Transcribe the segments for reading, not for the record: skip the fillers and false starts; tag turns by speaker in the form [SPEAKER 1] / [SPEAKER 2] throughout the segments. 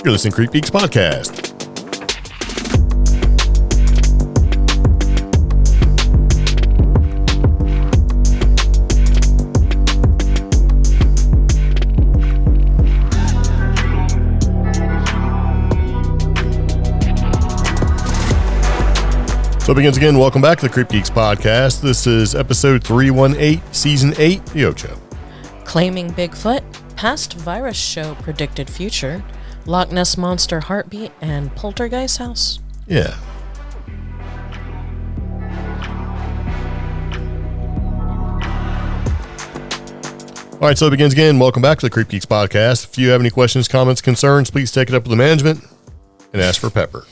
[SPEAKER 1] You're listening to CreepGeeks Podcast. So it begins again. Welcome back to the CreepGeeks Podcast. This is episode 318, season 8, The Ocho.
[SPEAKER 2] Claiming Bigfoot, past virus show predicted future, Lochness monster heartbeat, and Poltergeist house.
[SPEAKER 1] Yeah. All right, so it begins again. Welcome back to the CreepGeeks Podcast. If you have any questions, comments, concerns, please take it up with the management and ask for Pepper.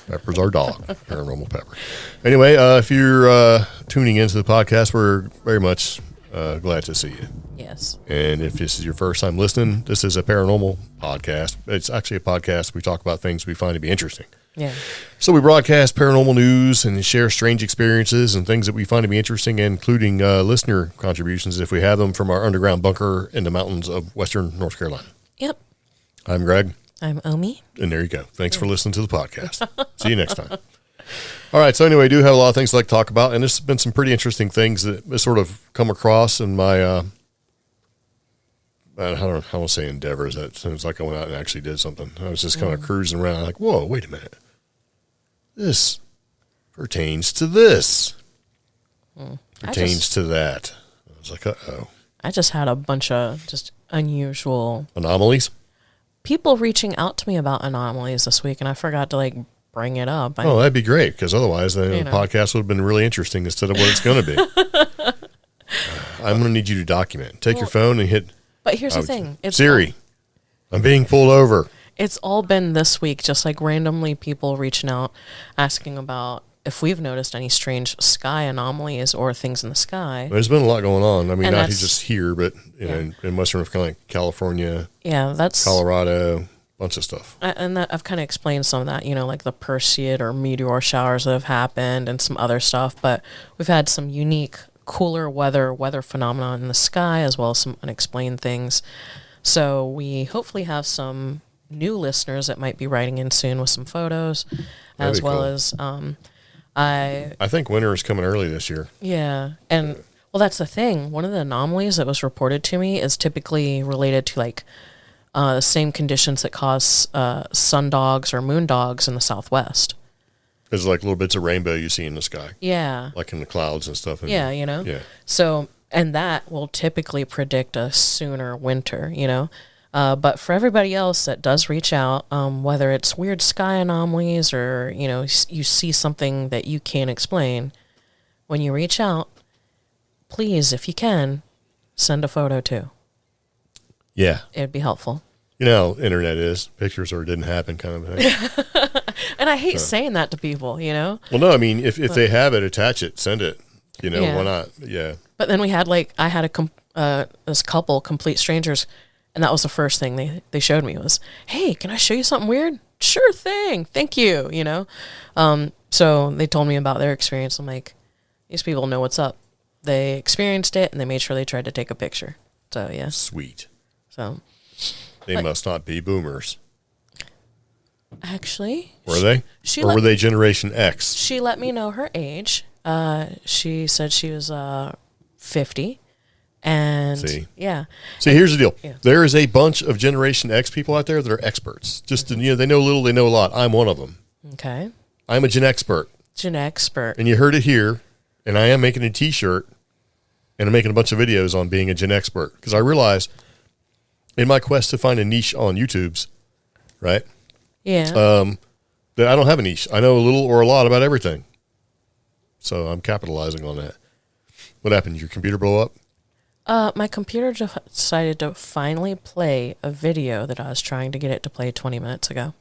[SPEAKER 1] Pepper's our dog, Paranormal Pepper. Anyway, if you're tuning into the podcast, we're very much glad to see you.
[SPEAKER 2] Yes.
[SPEAKER 1] And if this is your first time listening, this is a paranormal podcast. It's actually a podcast. We talk about things we find to be interesting.
[SPEAKER 2] Yeah.
[SPEAKER 1] So we broadcast paranormal news and share strange experiences and things that we find to be interesting, including listener contributions if we have them from our underground bunker in the mountains of western North Carolina.
[SPEAKER 2] Yep.
[SPEAKER 1] I'm Greg.
[SPEAKER 2] I'm Omi.
[SPEAKER 1] And there you go. Thanks for listening to the podcast. See you next time. All right. So anyway, I do have a lot of things I'd like to talk about, and there's been some pretty interesting things that sort of come across in my, I don't want to say endeavors. That sounds like I went out and actually did something. I was just kind of cruising around like, whoa, wait a minute. This pertains to this. Pertains to that. I was like, uh-oh.
[SPEAKER 2] I just had a bunch of just unusual
[SPEAKER 1] Anomalies?
[SPEAKER 2] people reaching out to me about anomalies this week, and I forgot to bring it up.
[SPEAKER 1] Oh, that'd be great, because otherwise the podcast would have been really interesting instead of what it's going to be. I'm going to need you to document. Take your phone and hit...
[SPEAKER 2] But here's the thing. It's
[SPEAKER 1] Siri, I'm being pulled over.
[SPEAKER 2] It's all been this week, just randomly people reaching out, asking about if we've noticed any strange sky anomalies or things in the sky.
[SPEAKER 1] There's been a lot going on. I mean, not just here, but in Western California,
[SPEAKER 2] that's
[SPEAKER 1] Colorado, bunch of stuff.
[SPEAKER 2] I've kind of explained some of that, like the Perseid or meteor showers that have happened and some other stuff. But we've had some unique, cooler weather phenomena in the sky, as well as some unexplained things. So we hopefully have some new listeners that might be writing in soon with some photos, as well as I
[SPEAKER 1] think winter is coming early this year.
[SPEAKER 2] Yeah, and well, that's the thing. One of the anomalies that was reported to me is typically related to the same conditions that cause sun dogs or moon dogs in the Southwest.
[SPEAKER 1] There's little bits of rainbow you see in the sky.
[SPEAKER 2] Yeah.
[SPEAKER 1] Like in the clouds and stuff.
[SPEAKER 2] Yeah,
[SPEAKER 1] Yeah.
[SPEAKER 2] So, and that will typically predict a sooner winter, But for everybody else that does reach out, whether it's weird sky anomalies or, you see something that you can't explain, when you reach out, please, if you can, send a photo too.
[SPEAKER 1] Yeah.
[SPEAKER 2] It'd be helpful.
[SPEAKER 1] You know how internet is. Pictures or it didn't happen kind of thing.
[SPEAKER 2] And I hate saying that to people, Well,
[SPEAKER 1] no, I mean, if they have it, attach it, send it. Why not? Yeah.
[SPEAKER 2] But then we had I had this couple, complete strangers, and that was the first thing they showed me was, hey, can I show you something weird? Sure thing. Thank you, So they told me about their experience. I'm like, these people know what's up. They experienced it, and they made sure they tried to take a picture. So, yeah.
[SPEAKER 1] Sweet.
[SPEAKER 2] So.
[SPEAKER 1] They must not be boomers.
[SPEAKER 2] Actually.
[SPEAKER 1] Were they? Or were they Generation X?
[SPEAKER 2] She let me know her age. She said she was 50. And yeah.
[SPEAKER 1] See, here's the deal.
[SPEAKER 2] Yeah.
[SPEAKER 1] There is a bunch of Generation X people out there that are experts. Just, they know little, they know a lot. I'm one of them.
[SPEAKER 2] Okay.
[SPEAKER 1] I'm a Gen Expert.
[SPEAKER 2] Gen Expert.
[SPEAKER 1] And you heard it here. And I am making a t-shirt. And I'm making a bunch of videos on being a Gen Expert. Because I realize in my quest to find a niche on YouTube's, right?
[SPEAKER 2] Yeah.
[SPEAKER 1] That I don't have a niche. I know a little or a lot about everything. So I'm capitalizing on that. What happened? Did your computer blow up?
[SPEAKER 2] My computer decided to finally play a video that I was trying to get it to play 20 minutes ago.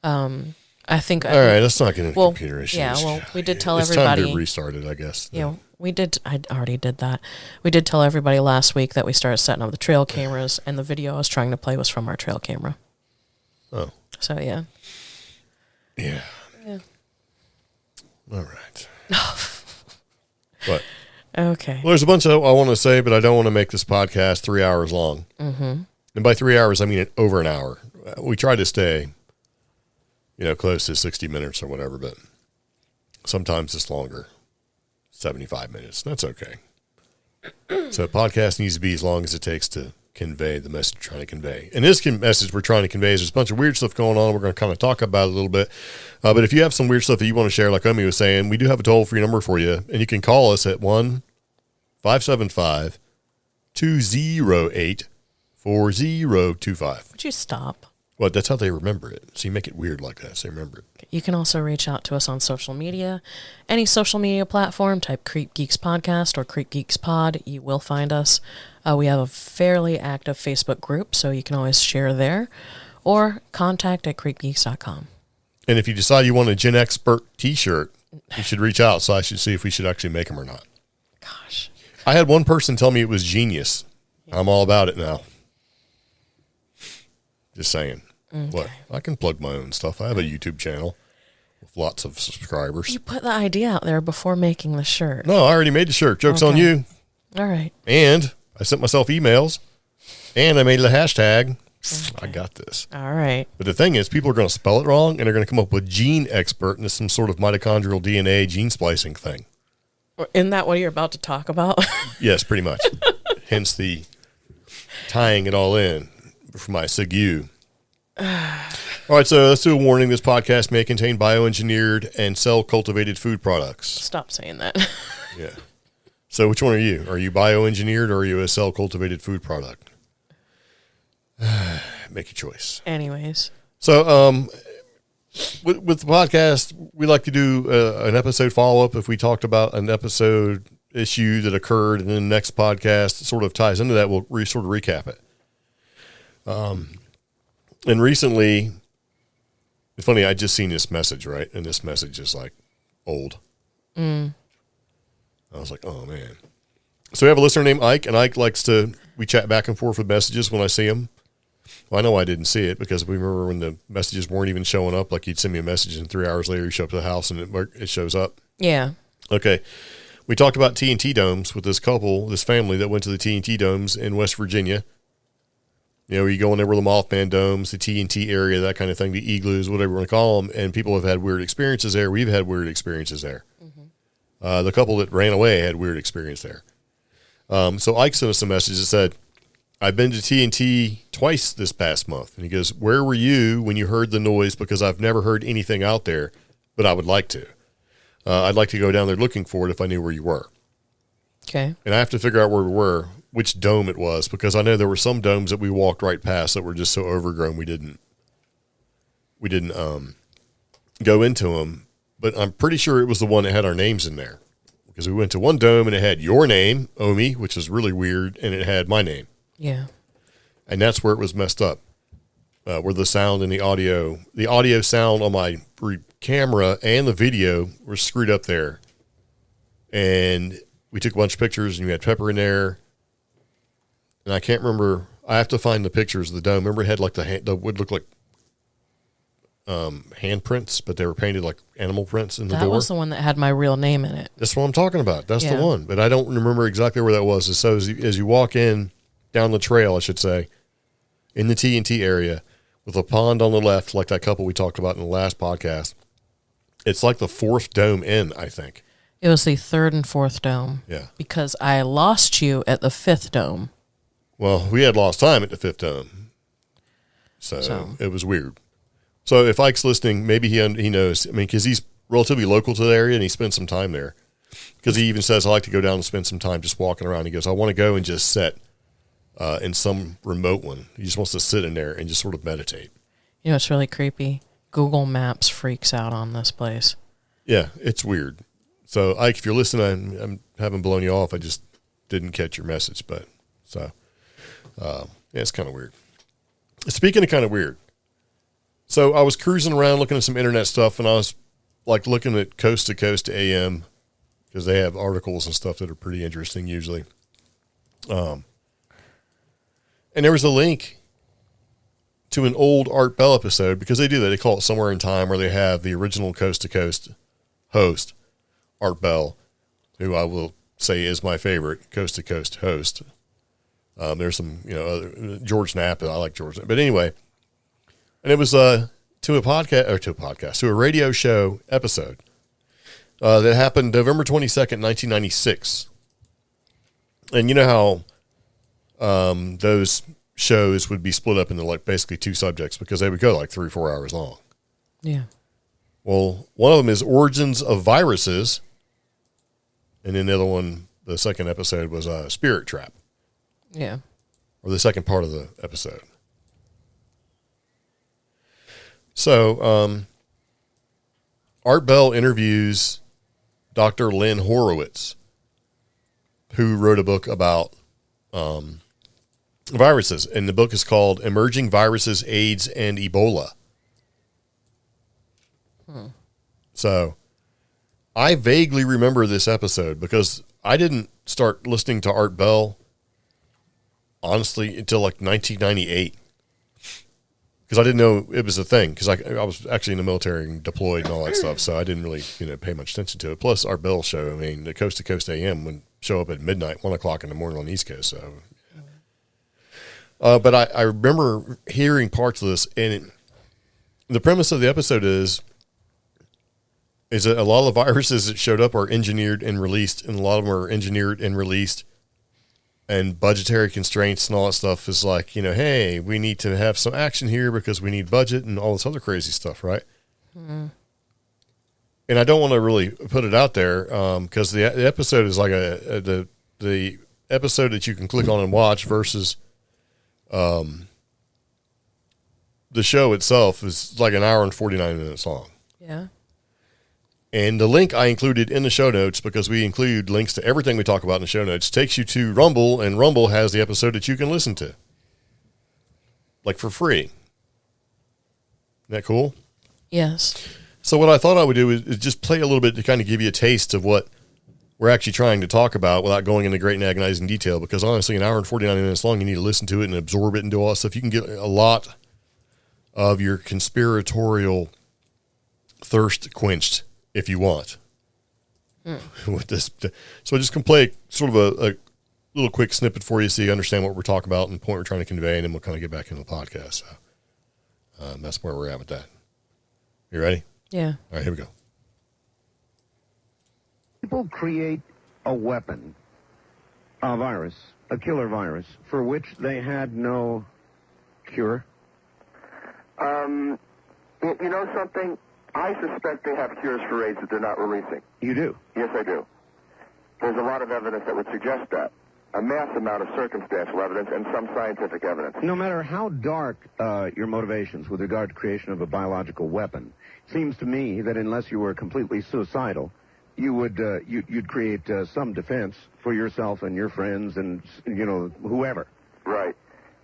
[SPEAKER 2] I think...
[SPEAKER 1] All right, let's not get into computer issues.
[SPEAKER 2] Yeah, well, we did tell everybody...
[SPEAKER 1] It's time to restart it, I guess.
[SPEAKER 2] We did... I already did that. We did tell everybody last week that we started setting up the trail cameras, and the video I was trying to play was from our trail camera.
[SPEAKER 1] Oh.
[SPEAKER 2] So, yeah.
[SPEAKER 1] Yeah. All right. What?
[SPEAKER 2] Okay.
[SPEAKER 1] Well, there's a bunch I want to say, but I don't want to make this podcast 3 hours long.
[SPEAKER 2] Mm-hmm.
[SPEAKER 1] And by 3 hours, I mean over an hour. We try to stay, close to 60 minutes or whatever, but sometimes it's longer, 75 minutes. That's okay. So a podcast needs to be as long as it takes to convey the message we're trying to convey. And this message we're trying to convey is there's a bunch of weird stuff going on. We're going to kind of talk about it a little bit. But if you have some weird stuff that you want to share, like Omi was saying, we do have a toll-free number for you. And you can call us at 1-575-208-4025.
[SPEAKER 2] Would you stop?
[SPEAKER 1] Well, that's how they remember it. So you make it weird like that, so they remember it.
[SPEAKER 2] You can also reach out to us on social media. Any social media platform, type CreepGeeks Podcast or CreepGeeks Pod. You will find us. We have a fairly active Facebook group, so you can always share there. Or contact at creepgeeks.com.
[SPEAKER 1] And if you decide you want a Gen Expert t-shirt, you should reach out so I should see if we should actually make them or not.
[SPEAKER 2] Gosh.
[SPEAKER 1] I had one person tell me it was genius. Yeah. I'm all about it now. Just saying. Okay. What? I can plug my own stuff. I have a YouTube channel with lots of subscribers.
[SPEAKER 2] You put the idea out there before making the shirt.
[SPEAKER 1] No, I already made the shirt. Joke's on you.
[SPEAKER 2] All right.
[SPEAKER 1] And I sent myself emails, and I made the hashtag. Okay. I got this.
[SPEAKER 2] All right.
[SPEAKER 1] But the thing is, people are going to spell it wrong, and they're going to come up with Gene Expert, and it's some sort of mitochondrial DNA gene splicing thing.
[SPEAKER 2] Isn't that what you're about to talk about?
[SPEAKER 1] Yes, pretty much. Hence the tying it all in for my SIGU. All right, so let's do a warning. This podcast may contain bioengineered and cell-cultivated food products.
[SPEAKER 2] Stop saying that.
[SPEAKER 1] Yeah. So which one are you? Are you bioengineered or are you a cell-cultivated food product? Make a choice.
[SPEAKER 2] Anyways.
[SPEAKER 1] So with the podcast, we like to do an episode follow-up if we talked about an episode issue that occurred, and then the next podcast sort of ties into that. We'll sort of recap it. And recently, it's funny, I just seen this message, right? And this message is like old. I was like, oh, man. So we have a listener named Ike, and Ike we chat back and forth with messages when I see him. Well, I know I didn't see it because we remember when the messages weren't even showing up, like he'd send me a message and 3 hours later you show up to the house and it shows up.
[SPEAKER 2] Yeah.
[SPEAKER 1] Okay. We talked about TNT domes with this family that went to the TNT domes in West Virginia. You go in there where the Mothman domes, the TNT area, that kind of thing, the igloos, whatever you want to call them, and people have had weird experiences there. We've had weird experiences there. Mm-hmm. The couple that ran away had weird experience there. So Ike sent us a message that said, I've been to TNT twice this past month. And he goes, where were you when you heard the noise? Because I've never heard anything out there, but I would like to. I'd like to go down there looking for it if I knew where you were.
[SPEAKER 2] Okay.
[SPEAKER 1] And I have to figure out where we were, which dome it was, because I know there were some domes that we walked right past that were just so overgrown we didn't go into them. But I'm pretty sure it was the one that had our names in there, because we went to one dome and it had your name, Omi, which is really weird, and it had my name.
[SPEAKER 2] Yeah.
[SPEAKER 1] And that's where it was messed up, where the sound and the audio sound on my camera and the video were screwed up there. And we took a bunch of pictures, and you had Pepper in there. And I can't remember. I have to find the pictures of the dome. Remember, it had like the would look like handprints, but they were painted like animal prints in the door.
[SPEAKER 2] That was the one that had my real name in it.
[SPEAKER 1] That's what I'm talking about. That's the one. But I don't remember exactly where that was. So as you walk in, down the trail, I should say, in the TNT area, with a pond on the left, like that couple we talked about in the last podcast, it's like the fourth dome in, I think.
[SPEAKER 2] It was the third and fourth dome.
[SPEAKER 1] Yeah.
[SPEAKER 2] Because I lost you at the fifth dome.
[SPEAKER 1] Well, we had lost time at the fifth dome. So it was weird. So if Ike's listening, maybe he knows. I mean, because he's relatively local to the area and he spent some time there. Because he even says, I like to go down and spend some time just walking around. He goes, I want to go and just sit in some remote one. He just wants to sit in there and just sort of meditate.
[SPEAKER 2] You know, it's really creepy. Google Maps freaks out on this place.
[SPEAKER 1] Yeah, it's weird. So, Ike, if you're listening, I haven't blown you off. I just didn't catch your message. But so, yeah, it's kind of weird. Speaking of kind of weird, so I was cruising around looking at some internet stuff, and I was like looking at Coast to Coast AM because they have articles and stuff that are pretty interesting usually. And there was a link to an old Art Bell episode, because they do that. They call it Somewhere in Time, where they have the original Coast to Coast host, Art Bell, who I will say is my favorite Coast to Coast host. There's some, George Knapp. I like George Knapp. But anyway, and it was to a radio show episode that happened November 22nd, 1996. And you know how those shows would be split up into like basically two subjects because they would go like 3 or 4 hours long.
[SPEAKER 2] Yeah.
[SPEAKER 1] Well, one of them is Origins of Viruses. And then the other one, the second episode was Spirit Trap.
[SPEAKER 2] Yeah.
[SPEAKER 1] Or the second part of the episode. So, Art Bell interviews Dr. Lynn Horowitz, who wrote a book about viruses. And the book is called Emerging Viruses, AIDS, and Ebola. So, I vaguely remember this episode because I didn't start listening to Art Bell, honestly, until like 1998. Because I didn't know it was a thing. Because I was actually in the military and deployed and all that stuff, so I didn't really pay much attention to it. Plus, Art Bell show, the Coast to Coast AM would show up at midnight, 1 o'clock in the morning on the East Coast. So, but I remember hearing parts of this, and the premise of the episode is that a lot of the viruses that showed up are engineered and released, and a lot of them are engineered and released, and budgetary constraints and all that stuff is like, hey, we need to have some action here because we need budget and all this other crazy stuff, right? Mm-hmm. And I don't want to really put it out there because the episode is like the episode that you can click on and watch versus the show itself is like an hour and 49 minutes long.
[SPEAKER 2] Yeah.
[SPEAKER 1] And the link I included in the show notes, because we include links to everything we talk about in the show notes, takes you to Rumble, and Rumble has the episode that you can listen to. Like for free. Isn't that cool?
[SPEAKER 2] Yes.
[SPEAKER 1] So what I thought I would do is just play a little bit to kind of give you a taste of what we're actually trying to talk about without going into great and agonizing detail, because honestly, an hour and 49 minutes long, you need to listen to it and absorb it and do all that stuff. You can get a lot of your conspiratorial thirst quenched if you want. With this. So I just can play sort of a little quick snippet for you so you understand what we're talking about and the point we're trying to convey, and then we'll kind of get back into the podcast. So that's where we're at with that. You ready?
[SPEAKER 2] Yeah.
[SPEAKER 1] All right, here we go.
[SPEAKER 3] People create a weapon, a virus, a killer virus, for which they had no cure.
[SPEAKER 4] You know something? I suspect they have cures for AIDS that they're not releasing.
[SPEAKER 3] You do?
[SPEAKER 4] Yes, I do. There's a lot of evidence that would suggest that. A mass amount of circumstantial evidence and some scientific evidence.
[SPEAKER 3] No matter how dark your motivations with regard to creation of a biological weapon, it seems to me that unless you were completely suicidal, you would you'd create some defense for yourself and your friends and whoever.
[SPEAKER 4] Right.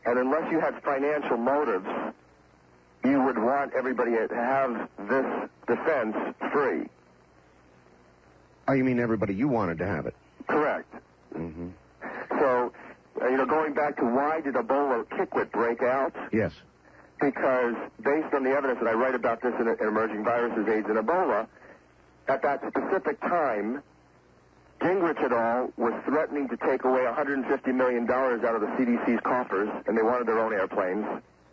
[SPEAKER 4] And unless you had financial motives, you would want everybody to have this defense free.
[SPEAKER 3] Oh, you mean everybody you wanted to have it?
[SPEAKER 4] Correct.
[SPEAKER 3] Mm-hmm.
[SPEAKER 4] So, going back to why did Ebola Kickwit break out?
[SPEAKER 3] Yes.
[SPEAKER 4] Because based on the evidence that I write about this in Emerging Viruses, AIDS, and Ebola, at that specific time, Gingrich et al. Was threatening to take away $150 million out of the CDC's coffers, and they wanted their own airplanes.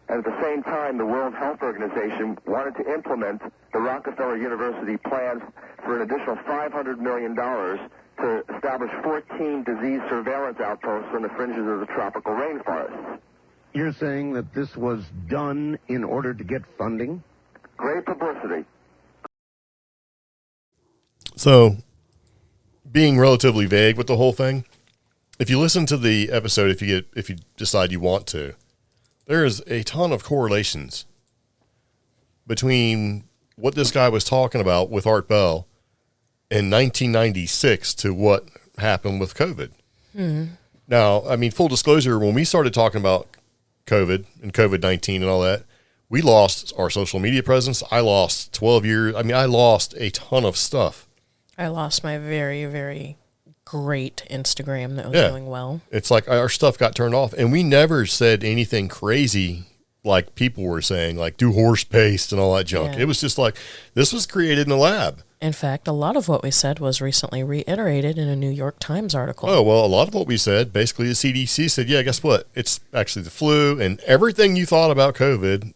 [SPEAKER 4] And at the same time, the World Health Organization wanted to implement the Rockefeller University plans for an additional $500 million to establish 14 disease surveillance outposts on the fringes of the tropical rainforests.
[SPEAKER 3] You're saying that this was done in order to get funding?
[SPEAKER 4] Great publicity.
[SPEAKER 1] So, being relatively vague with the whole thing, if you listen to the episode, if you decide you want to, there is a ton of correlations between what this guy was talking about with Art Bell in 1996 to what happened with COVID. Mm-hmm. Now, full disclosure, when we started talking about COVID and COVID-19 and all that, we lost our social media presence. I lost 12 years. I lost a ton of stuff.
[SPEAKER 2] I lost my very, very great Instagram that was doing well.
[SPEAKER 1] It's like our stuff got turned off, and we never said anything crazy like people were saying, like do horse paste and all that junk. Yeah. It was just like, this was created in a lab.
[SPEAKER 2] In fact, a lot of what we said was recently reiterated in a New York Times article.
[SPEAKER 1] Oh, well, a lot of what we said, basically the CDC said, yeah, guess what? It's actually the flu, and everything you thought about COVID,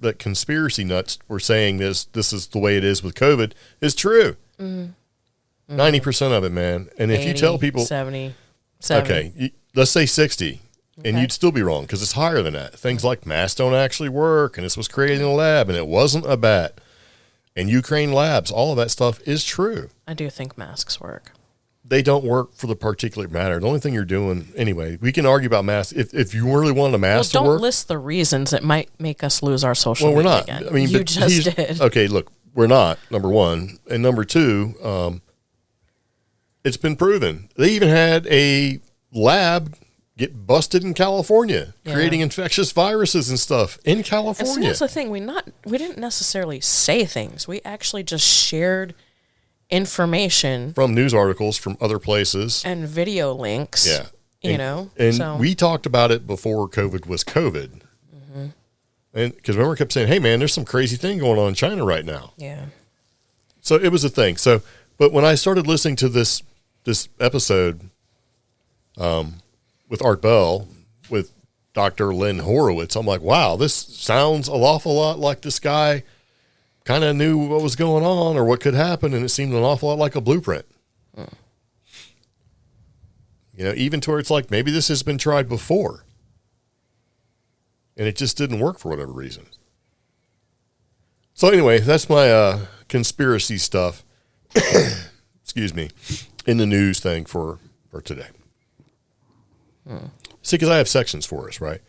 [SPEAKER 1] that conspiracy nuts were saying this is the way it is with COVID, is true. 90% of it, man. And if
[SPEAKER 2] 80,
[SPEAKER 1] you tell people...
[SPEAKER 2] 70.
[SPEAKER 1] Okay, let's say 60, and you'd still be wrong because it's higher than that. Things like masks don't actually work, and this was created in a lab, and it wasn't a bat. And Ukraine labs, all of that stuff is true.
[SPEAKER 2] I do think masks work.
[SPEAKER 1] They don't work for the particulate matter. The only thing you're doing, anyway, we can argue about masks. If you really wanted a mask to work.
[SPEAKER 2] Don't list the reasons it might make us lose our social
[SPEAKER 1] media.
[SPEAKER 2] Well, we're not.
[SPEAKER 1] Again.
[SPEAKER 2] I mean, you just did.
[SPEAKER 1] Okay, look, we're not, number one. And number two, it's been proven. They even had a lab get busted in California, creating infectious viruses and stuff in California.
[SPEAKER 2] And see, that's the thing. We didn't necessarily say things. We actually just shared information
[SPEAKER 1] from news articles from other places
[SPEAKER 2] and video links.
[SPEAKER 1] Yeah,
[SPEAKER 2] and
[SPEAKER 1] we talked about it before COVID was COVID. And because remember, I kept saying, "Hey, man, there's some crazy thing going on in China right now."
[SPEAKER 2] Yeah.
[SPEAKER 1] So it was a thing. So, but when I started listening to this episode, with Art Bell, with Dr. Lynn Horowitz, I'm like, wow, this sounds an awful lot like this guy kind of knew what was going on or what could happen, and it seemed an awful lot like a blueprint. Even to where it's like, maybe this has been tried before, and it just didn't work for whatever reason. So anyway, that's my conspiracy stuff, excuse me, in the news thing for today. See, because I have sections for us, right?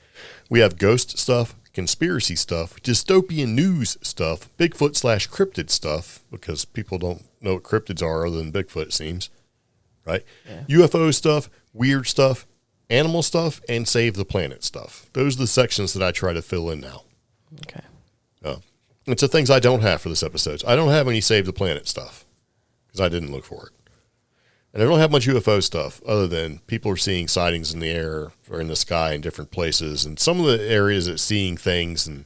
[SPEAKER 1] We have ghost stuff, conspiracy stuff, dystopian news stuff, Bigfoot/cryptid stuff, because people don't know what cryptids are other than Bigfoot, it seems, right? Yeah. UFO stuff, weird stuff, animal stuff, and save the planet stuff. Those are the sections that I try to fill in now.
[SPEAKER 2] Okay.
[SPEAKER 1] It's the things I don't have for this episode. I don't have any save the planet stuff because I didn't look for it. And I don't have much UFO stuff other than people are seeing sightings in the air or in the sky in different places. And some of the areas that seeing things and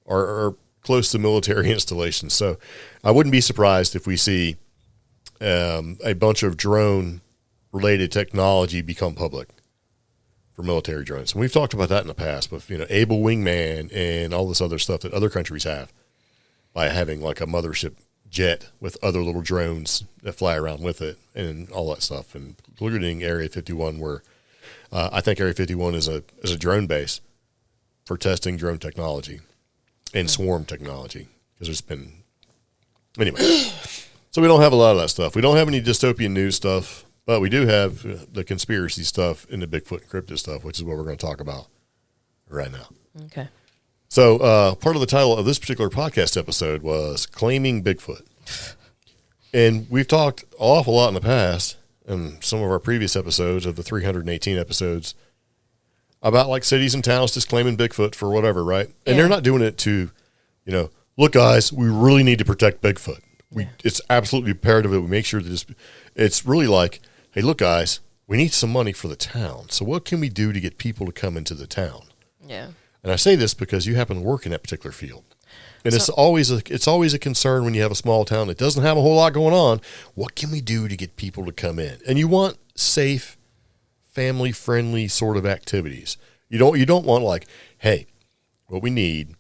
[SPEAKER 1] are close to military installations. So I wouldn't be surprised if we see a bunch of drone-related technology become public for military drones. And we've talked about that in the past with, Able Wingman and all this other stuff that other countries have by having like a mothership jet with other little drones that fly around with it and all that stuff, and including Area 51, where I think Area 51 is a drone base for testing drone technology and swarm technology, because there's been anyway. So we don't have a lot of that stuff. We don't have any dystopian news stuff, but we do have the conspiracy stuff and the Bigfoot and cryptid stuff, which is what we're going to talk about right now.
[SPEAKER 2] Okay.
[SPEAKER 1] So part of the title of this particular podcast episode was Claiming Bigfoot. And we've talked an awful lot in the past, in some of our previous episodes of the 318 episodes, about like cities and towns just claiming Bigfoot for whatever, right? And they're not doing it to, look, guys, we really need to protect Bigfoot. It's absolutely imperative that we make sure that it's really like, hey, look, guys, we need some money for the town. So what can we do to get people to come into the town?
[SPEAKER 2] Yeah.
[SPEAKER 1] And I say this because you happen to work in that particular field. And it's always a concern when you have a small town that doesn't have a whole lot going on. What can we do to get people to come in? And you want safe, family-friendly sort of activities. You don't want like, hey, what we need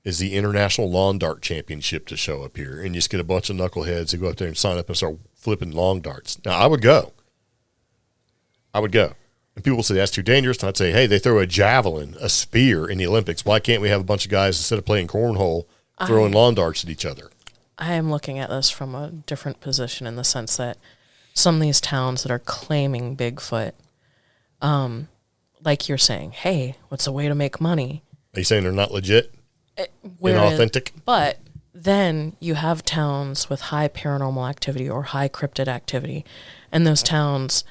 [SPEAKER 1] is the International Lawn Dart Championship to show up here, and you just get a bunch of knuckleheads who go up there and sign up and start flipping long darts. Now, I would go. And people will say, that's too dangerous. And I'd say, hey, they throw a javelin, a spear in the Olympics. Why can't we have a bunch of guys, instead of playing cornhole, throwing lawn darts at each other?
[SPEAKER 2] I am looking at this from a different position, in the sense that some of these towns that are claiming Bigfoot, like you're saying, hey, what's a way to make money?
[SPEAKER 1] Are you saying they're not legit? Inauthentic?
[SPEAKER 2] But then you have towns with high paranormal activity or high cryptid activity, and those towns,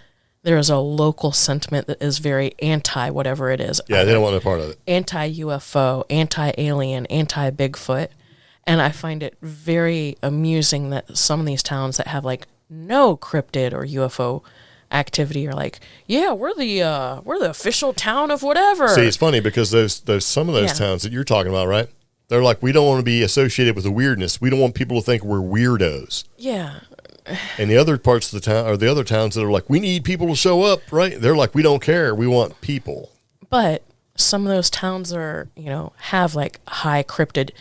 [SPEAKER 2] there is a local sentiment that is very anti whatever it is.
[SPEAKER 1] Yeah, they don't want no part of it.
[SPEAKER 2] Anti-UFO, anti-alien, anti-Bigfoot. And I find it very amusing that some of these towns that have like no cryptid or UFO activity are like, yeah, we're the official town of whatever.
[SPEAKER 1] See, it's funny because those some of those towns that you're talking about, right? They're like, we don't want to be associated with the weirdness. We don't want people to think we're weirdos.
[SPEAKER 2] Yeah.
[SPEAKER 1] And the other parts of the town, or the other towns that are like, we need people to show up, right? They're like, we don't care. We want people.
[SPEAKER 2] But some of those towns are, have like high cryptid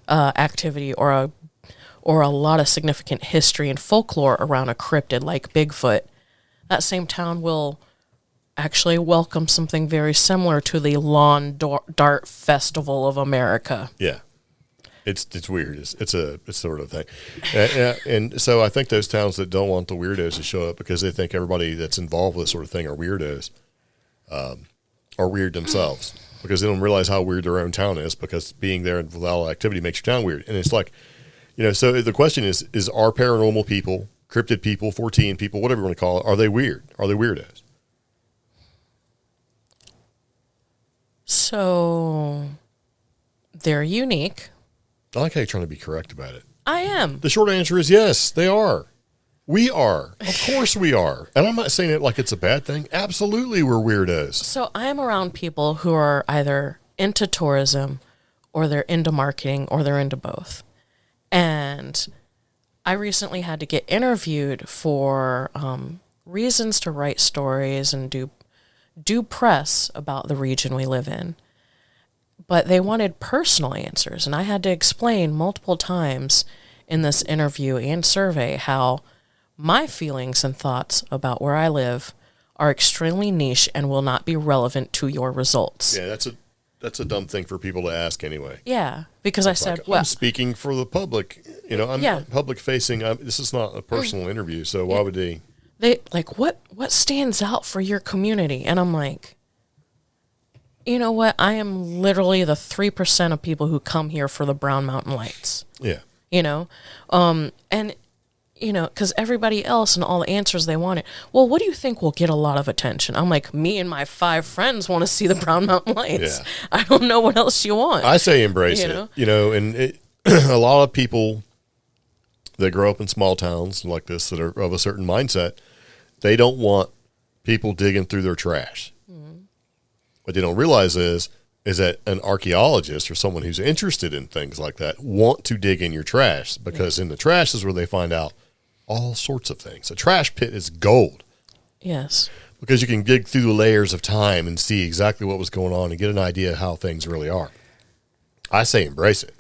[SPEAKER 2] activity or a lot of significant history and folklore around a cryptid like Bigfoot. That same town will actually welcome something very similar to the Lawn Dart Festival of America.
[SPEAKER 1] Yeah. It's weird. It's sort of thing. And so I think those towns that don't want the weirdos to show up because they think everybody that's involved with this sort of thing are weirdos, are weird themselves because they don't realize how weird their own town is because being there with all the activity makes your town weird. And it's like, so the question is are paranormal people, cryptid people, 14 people, whatever you want to call it, are they weird? Are they weirdos?
[SPEAKER 2] So they're unique.
[SPEAKER 1] I like how you're trying to be correct about it.
[SPEAKER 2] I am.
[SPEAKER 1] The short answer is yes, they are. We are. Of course we are. And I'm not saying it like it's a bad thing. Absolutely we're weirdos.
[SPEAKER 2] So I'm around people who are either into tourism or they're into marketing or they're into both. And I recently had to get interviewed for reasons to write stories and do press about the region we live in. But they wanted personal answers, and I had to explain multiple times in this interview and survey how my feelings and thoughts about where I live are extremely niche and will not be relevant to your results.
[SPEAKER 1] Yeah, that's a dumb thing for people to ask anyway.
[SPEAKER 2] Yeah, because I said,
[SPEAKER 1] I'm speaking for the public. I'm public facing. This is not a personal interview, so why would they
[SPEAKER 2] like, what stands out for your community? And I'm like, you know what? I am literally the 3% of people who come here for the Brown Mountain Lights.
[SPEAKER 1] Yeah.
[SPEAKER 2] And, because everybody else and all the answers they wanted. Well, what do you think will get a lot of attention? I'm like, me and my 5 friends want to see the Brown Mountain Lights. Yeah. I don't know what else you want.
[SPEAKER 1] I say embrace it. And a lot of people that grow up in small towns like this that are of a certain mindset, they don't want people digging through their trash. What they don't realize is that an archaeologist or someone who's interested in things like that want to dig in your trash because in the trash is where they find out all sorts of things. A trash pit is gold.
[SPEAKER 2] Yes.
[SPEAKER 1] Because you can dig through the layers of time and see exactly what was going on and get an idea of how things really are. I say embrace it.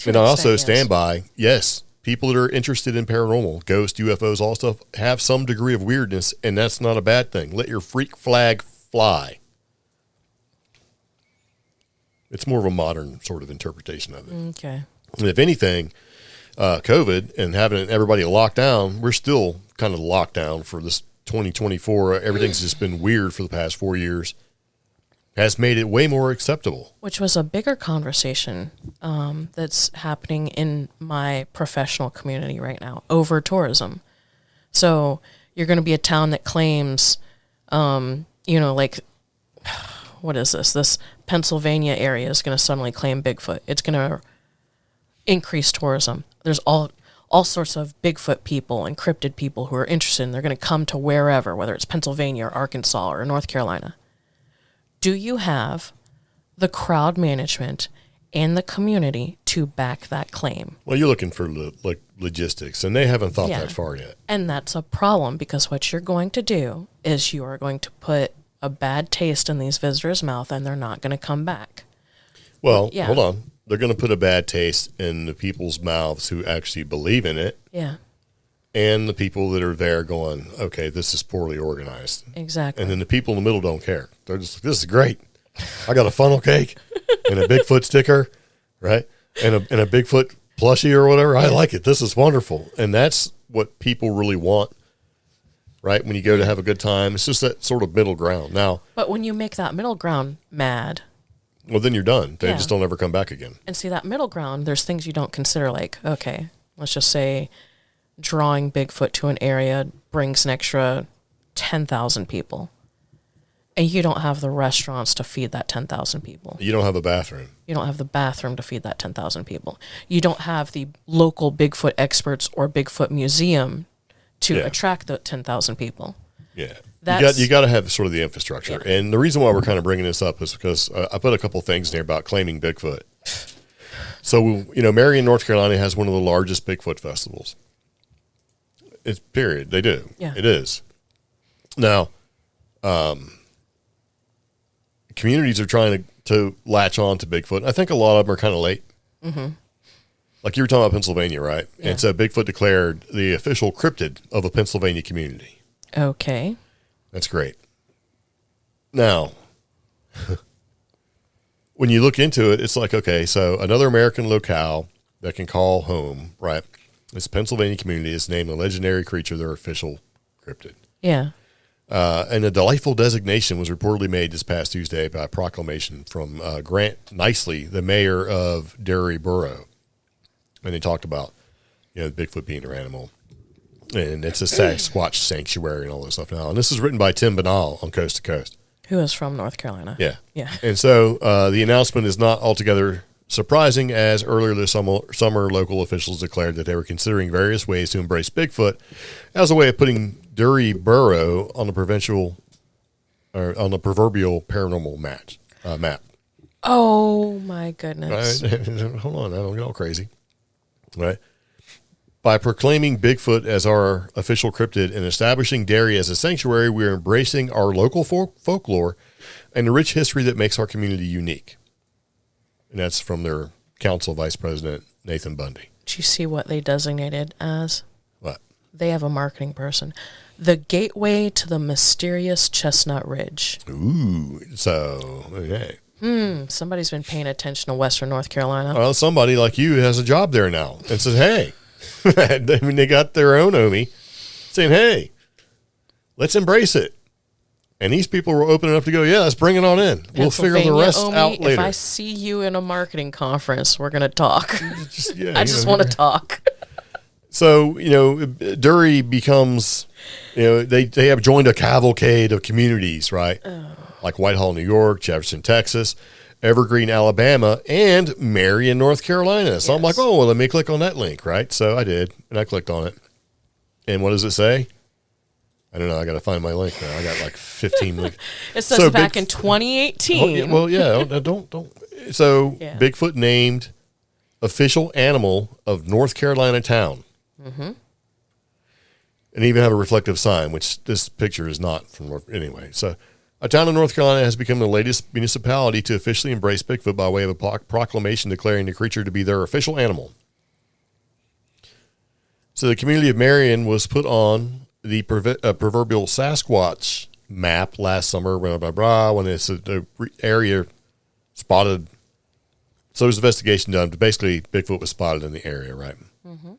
[SPEAKER 1] And I also stand by, yes, people that are interested in paranormal, ghosts, UFOs, all stuff, have some degree of weirdness, and that's not a bad thing. Let your freak flag fly. It's more of a modern sort of interpretation of it.
[SPEAKER 2] Okay.
[SPEAKER 1] And if anything, COVID and having everybody locked down, we're still kind of locked down for this 2024. Everything's just been weird for the past 4 years. Has made it way more acceptable.
[SPEAKER 2] Which was a bigger conversation that's happening in my professional community right now over tourism. So you're going to be a town that claims, like, what is this? This Pennsylvania area is going to suddenly claim Bigfoot. It's going to increase tourism. There's all sorts of Bigfoot people and cryptid people who are interested, and they're going to come to wherever, whether it's Pennsylvania or Arkansas or North Carolina. Do you have the crowd management and the community to back that claim?
[SPEAKER 1] Well, you're looking for logistics, and they haven't thought that far yet.
[SPEAKER 2] And that's a problem because what you're going to do is you are going to put a bad taste in these visitors' mouth, and they're not going to come back.
[SPEAKER 1] Well, hold on. They're going to put a bad taste in the people's mouths who actually believe in it.
[SPEAKER 2] Yeah.
[SPEAKER 1] And the people that are there going, okay, this is poorly organized.
[SPEAKER 2] Exactly.
[SPEAKER 1] And then the people in the middle don't care. They're just like, this is great. I got a funnel cake and a Bigfoot sticker, right? And a Bigfoot plushie or whatever. I like it. This is wonderful. And that's what people really want. Right? When you go to have a good time, it's just that sort of middle ground. Now,
[SPEAKER 2] but when you make that middle ground mad,
[SPEAKER 1] well, then you're done. They just don't ever come back again.
[SPEAKER 2] And see, that middle ground, there's things you don't consider, like, okay, let's just say drawing Bigfoot to an area brings an extra 10,000 people. And you don't have the restaurants to feed that 10,000 people.
[SPEAKER 1] You don't have a bathroom.
[SPEAKER 2] You don't have the bathroom to feed that 10,000 people. You don't have the local Bigfoot experts or Bigfoot museum to attract the 10,000 people.
[SPEAKER 1] Yeah. You got to have sort of the infrastructure. Yeah. And the reason why we're kind of bringing this up is because I put a couple things in there about claiming Bigfoot. So, Marion, North Carolina has one of the largest Bigfoot festivals. It's period. They do.
[SPEAKER 2] Yeah.
[SPEAKER 1] It is. Now, communities are trying to latch on to Bigfoot. I think a lot of them are kind of late. Mm-hmm. Like you were talking about Pennsylvania, right? Yeah. And so Bigfoot declared the official cryptid of a Pennsylvania community.
[SPEAKER 2] Okay.
[SPEAKER 1] That's great. Now, when you look into it, it's like, okay, so another American locale that can call home, right? This Pennsylvania community is named a legendary creature, their official cryptid.
[SPEAKER 2] Yeah.
[SPEAKER 1] And a delightful designation was reportedly made this past Tuesday by proclamation from Grant Nicely, the mayor of Derry Borough. And they talked about, Bigfoot being their animal. And it's a Sasquatch sanctuary and all this stuff now. And this is written by Tim Banal on Coast to Coast.
[SPEAKER 2] Who is from North Carolina.
[SPEAKER 1] Yeah.
[SPEAKER 2] Yeah.
[SPEAKER 1] And so the announcement is not altogether surprising, as earlier this summer, local officials declared that they were considering various ways to embrace Bigfoot as a way of putting Derry Borough on the proverbial paranormal map.
[SPEAKER 2] Oh my goodness!
[SPEAKER 1] Right? Hold on, I don't get all crazy. Right? By proclaiming Bigfoot as our official cryptid and establishing Derry as a sanctuary, we are embracing our local folklore and the rich history that makes our community unique. And that's from their council vice president, Nathan Bundy.
[SPEAKER 2] Did you see what they designated as?
[SPEAKER 1] What?
[SPEAKER 2] They have a marketing person. The gateway to the mysterious Chestnut Ridge.
[SPEAKER 1] Ooh, so, okay.
[SPEAKER 2] Somebody's been paying attention to Western North Carolina.
[SPEAKER 1] Well, somebody like you has a job there now and says, hey, they got their own Omi saying, hey, let's embrace it. And these people were open enough to go, yeah, let's bring it on in. We'll figure the rest
[SPEAKER 2] Omi,
[SPEAKER 1] out later.
[SPEAKER 2] If I see you in a marketing conference, we're going to talk. I just
[SPEAKER 1] want
[SPEAKER 2] to talk.
[SPEAKER 1] So, Derry becomes, they have joined a cavalcade of communities, right? Oh. Like Whitehall, New York, Jefferson, Texas, Evergreen, Alabama, and Marion, North Carolina. So yes. I'm like, oh, well, let me click on that link, right? So I did, and I clicked on it. And what does it say? I don't know. I got to find my link now. I got like 15 links.
[SPEAKER 2] It says back in 2018.
[SPEAKER 1] Well, yeah, don't. So yeah. Bigfoot named official animal of North Carolina town. Mm-hmm. And even have a reflective sign, which this picture is not from North. Anyway, so a town in North Carolina has become the latest municipality to officially embrace Bigfoot by way of a proclamation declaring the creature to be their official animal. So the community of Marion was put on the proverbial Sasquatch map last summer, when it's the area spotted. So there was an investigation done, but basically Bigfoot was spotted in the area, right? Mm-hmm.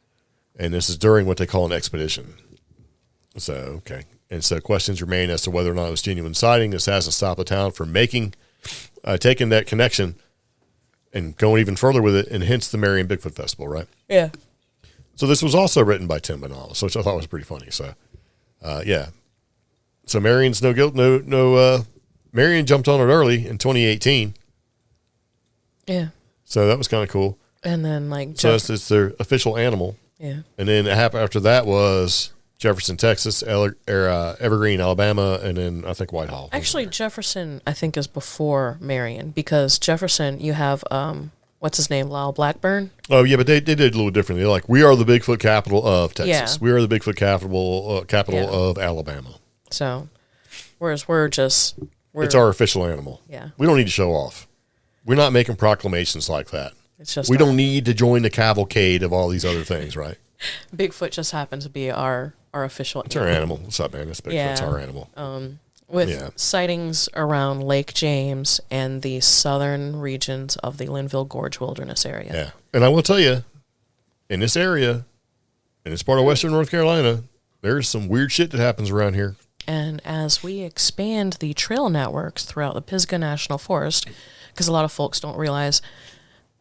[SPEAKER 1] And this is during what they call an expedition. So, okay. And so questions remain as to whether or not it was genuine sighting. This hasn't stopped the town from taking that connection and going even further with it, and hence the Marion Bigfoot Festival, right?
[SPEAKER 2] Yeah.
[SPEAKER 1] So this was also written by Tim Banal, which I thought was pretty funny. So, yeah. So Marion's no guilt. Marion jumped on it early in 2018.
[SPEAKER 2] Yeah.
[SPEAKER 1] So that was kind of cool.
[SPEAKER 2] And then
[SPEAKER 1] so it's their official animal.
[SPEAKER 2] Yeah.
[SPEAKER 1] And then after that was Jefferson, Texas, Evergreen, Alabama, and then I think Whitehall.
[SPEAKER 2] Actually, Jefferson, I think, is before Marion, because Jefferson, you have, what's his name, Lyle Blackburn?
[SPEAKER 1] Oh, yeah, but they did it a little differently. They're like, we are the Bigfoot capital of Texas.
[SPEAKER 2] Yeah.
[SPEAKER 1] We are the Bigfoot capital of Alabama.
[SPEAKER 2] So, whereas it's
[SPEAKER 1] our official animal.
[SPEAKER 2] Yeah.
[SPEAKER 1] We don't need to show off. We're not making proclamations like that.
[SPEAKER 2] It's just
[SPEAKER 1] we don't need to join the cavalcade of all these other things, right?
[SPEAKER 2] Bigfoot just happens to be our official
[SPEAKER 1] animal. It's our animal. What's up, man? It's Bigfoot. Yeah. It's our animal.
[SPEAKER 2] With sightings around Lake James and the southern regions of the Linville Gorge Wilderness area.
[SPEAKER 1] Yeah. And I will tell you, in this area, in this part of Western North Carolina, there's some weird shit that happens around here.
[SPEAKER 2] And as we expand the trail networks throughout the Pisgah National Forest, because a lot of folks don't realize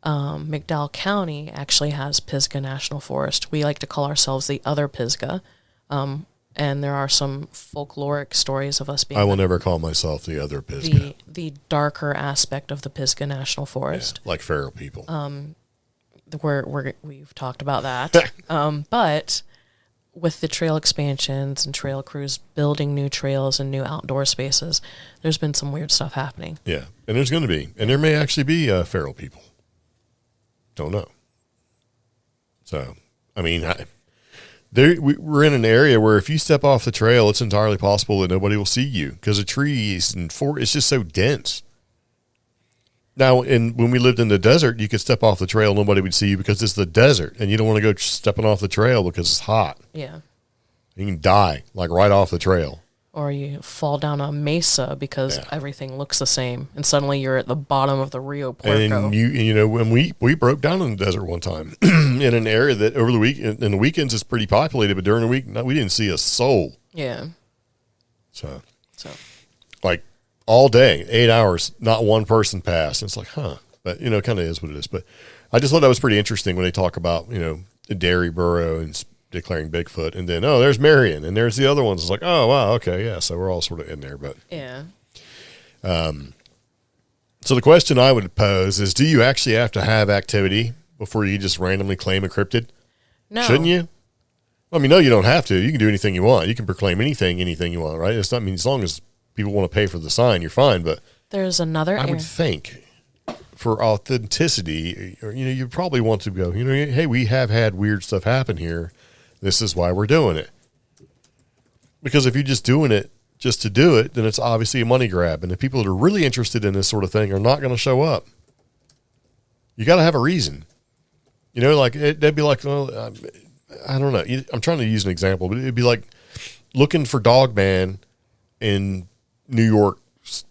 [SPEAKER 2] McDowell County actually has Pisgah National Forest. We like to call ourselves the other Pisgah. And there are some folkloric stories of us being...
[SPEAKER 1] I will never call myself the other Pisgah.
[SPEAKER 2] The darker aspect of the Pisgah National Forest.
[SPEAKER 1] Yeah, like feral people.
[SPEAKER 2] We've talked about that. But with the trail expansions and trail crews building new trails and new outdoor spaces, there's been some weird stuff happening.
[SPEAKER 1] Yeah, and there's going to be. And there may actually be feral people. Don't know. So, I mean, we're in an area where if you step off the trail, it's entirely possible that nobody will see you because the trees and it's just so dense. Now, when we lived in the desert, you could step off the trail, nobody would see you because it's the desert, and you don't want to go stepping off the trail because it's hot.
[SPEAKER 2] Yeah.
[SPEAKER 1] You can die, like right off the trail.
[SPEAKER 2] Or you fall down a mesa because everything looks the same, and suddenly you're at the bottom of the Rio Puerco.
[SPEAKER 1] And you know, when we broke down in the desert one time in an area that over the week in the weekends is pretty populated, but during the week we didn't see a soul.
[SPEAKER 2] Yeah.
[SPEAKER 1] So like all day, 8 hours, not one person passed. And it's like, huh? But you know, it kind of is what it is. But I just thought that was pretty interesting when they talk about the Dairy Burrow and declaring Bigfoot, and then there's Marion, and there's the other ones. It's like, oh wow, okay, yeah. So we're all sort of in there, but
[SPEAKER 2] yeah.
[SPEAKER 1] So the question I would pose is, do you actually have to have activity before you just randomly claim a cryptid?
[SPEAKER 2] No,
[SPEAKER 1] shouldn't you? I mean, no, you don't have to. You can do anything you want. You can proclaim anything you want, right? It's not. I mean, as long as people want to pay for the sign, you're fine. But
[SPEAKER 2] there's another.
[SPEAKER 1] I would think for authenticity, you probably want to go. Hey, we have had weird stuff happen here. This is why we're doing it. Because if you're just doing it just to do it, then it's obviously a money grab. And the people that are really interested in this sort of thing are not going to show up. You got to have a reason. Like that'd be like, I don't know. I'm trying to use an example, but it'd be like looking for Dogman in New York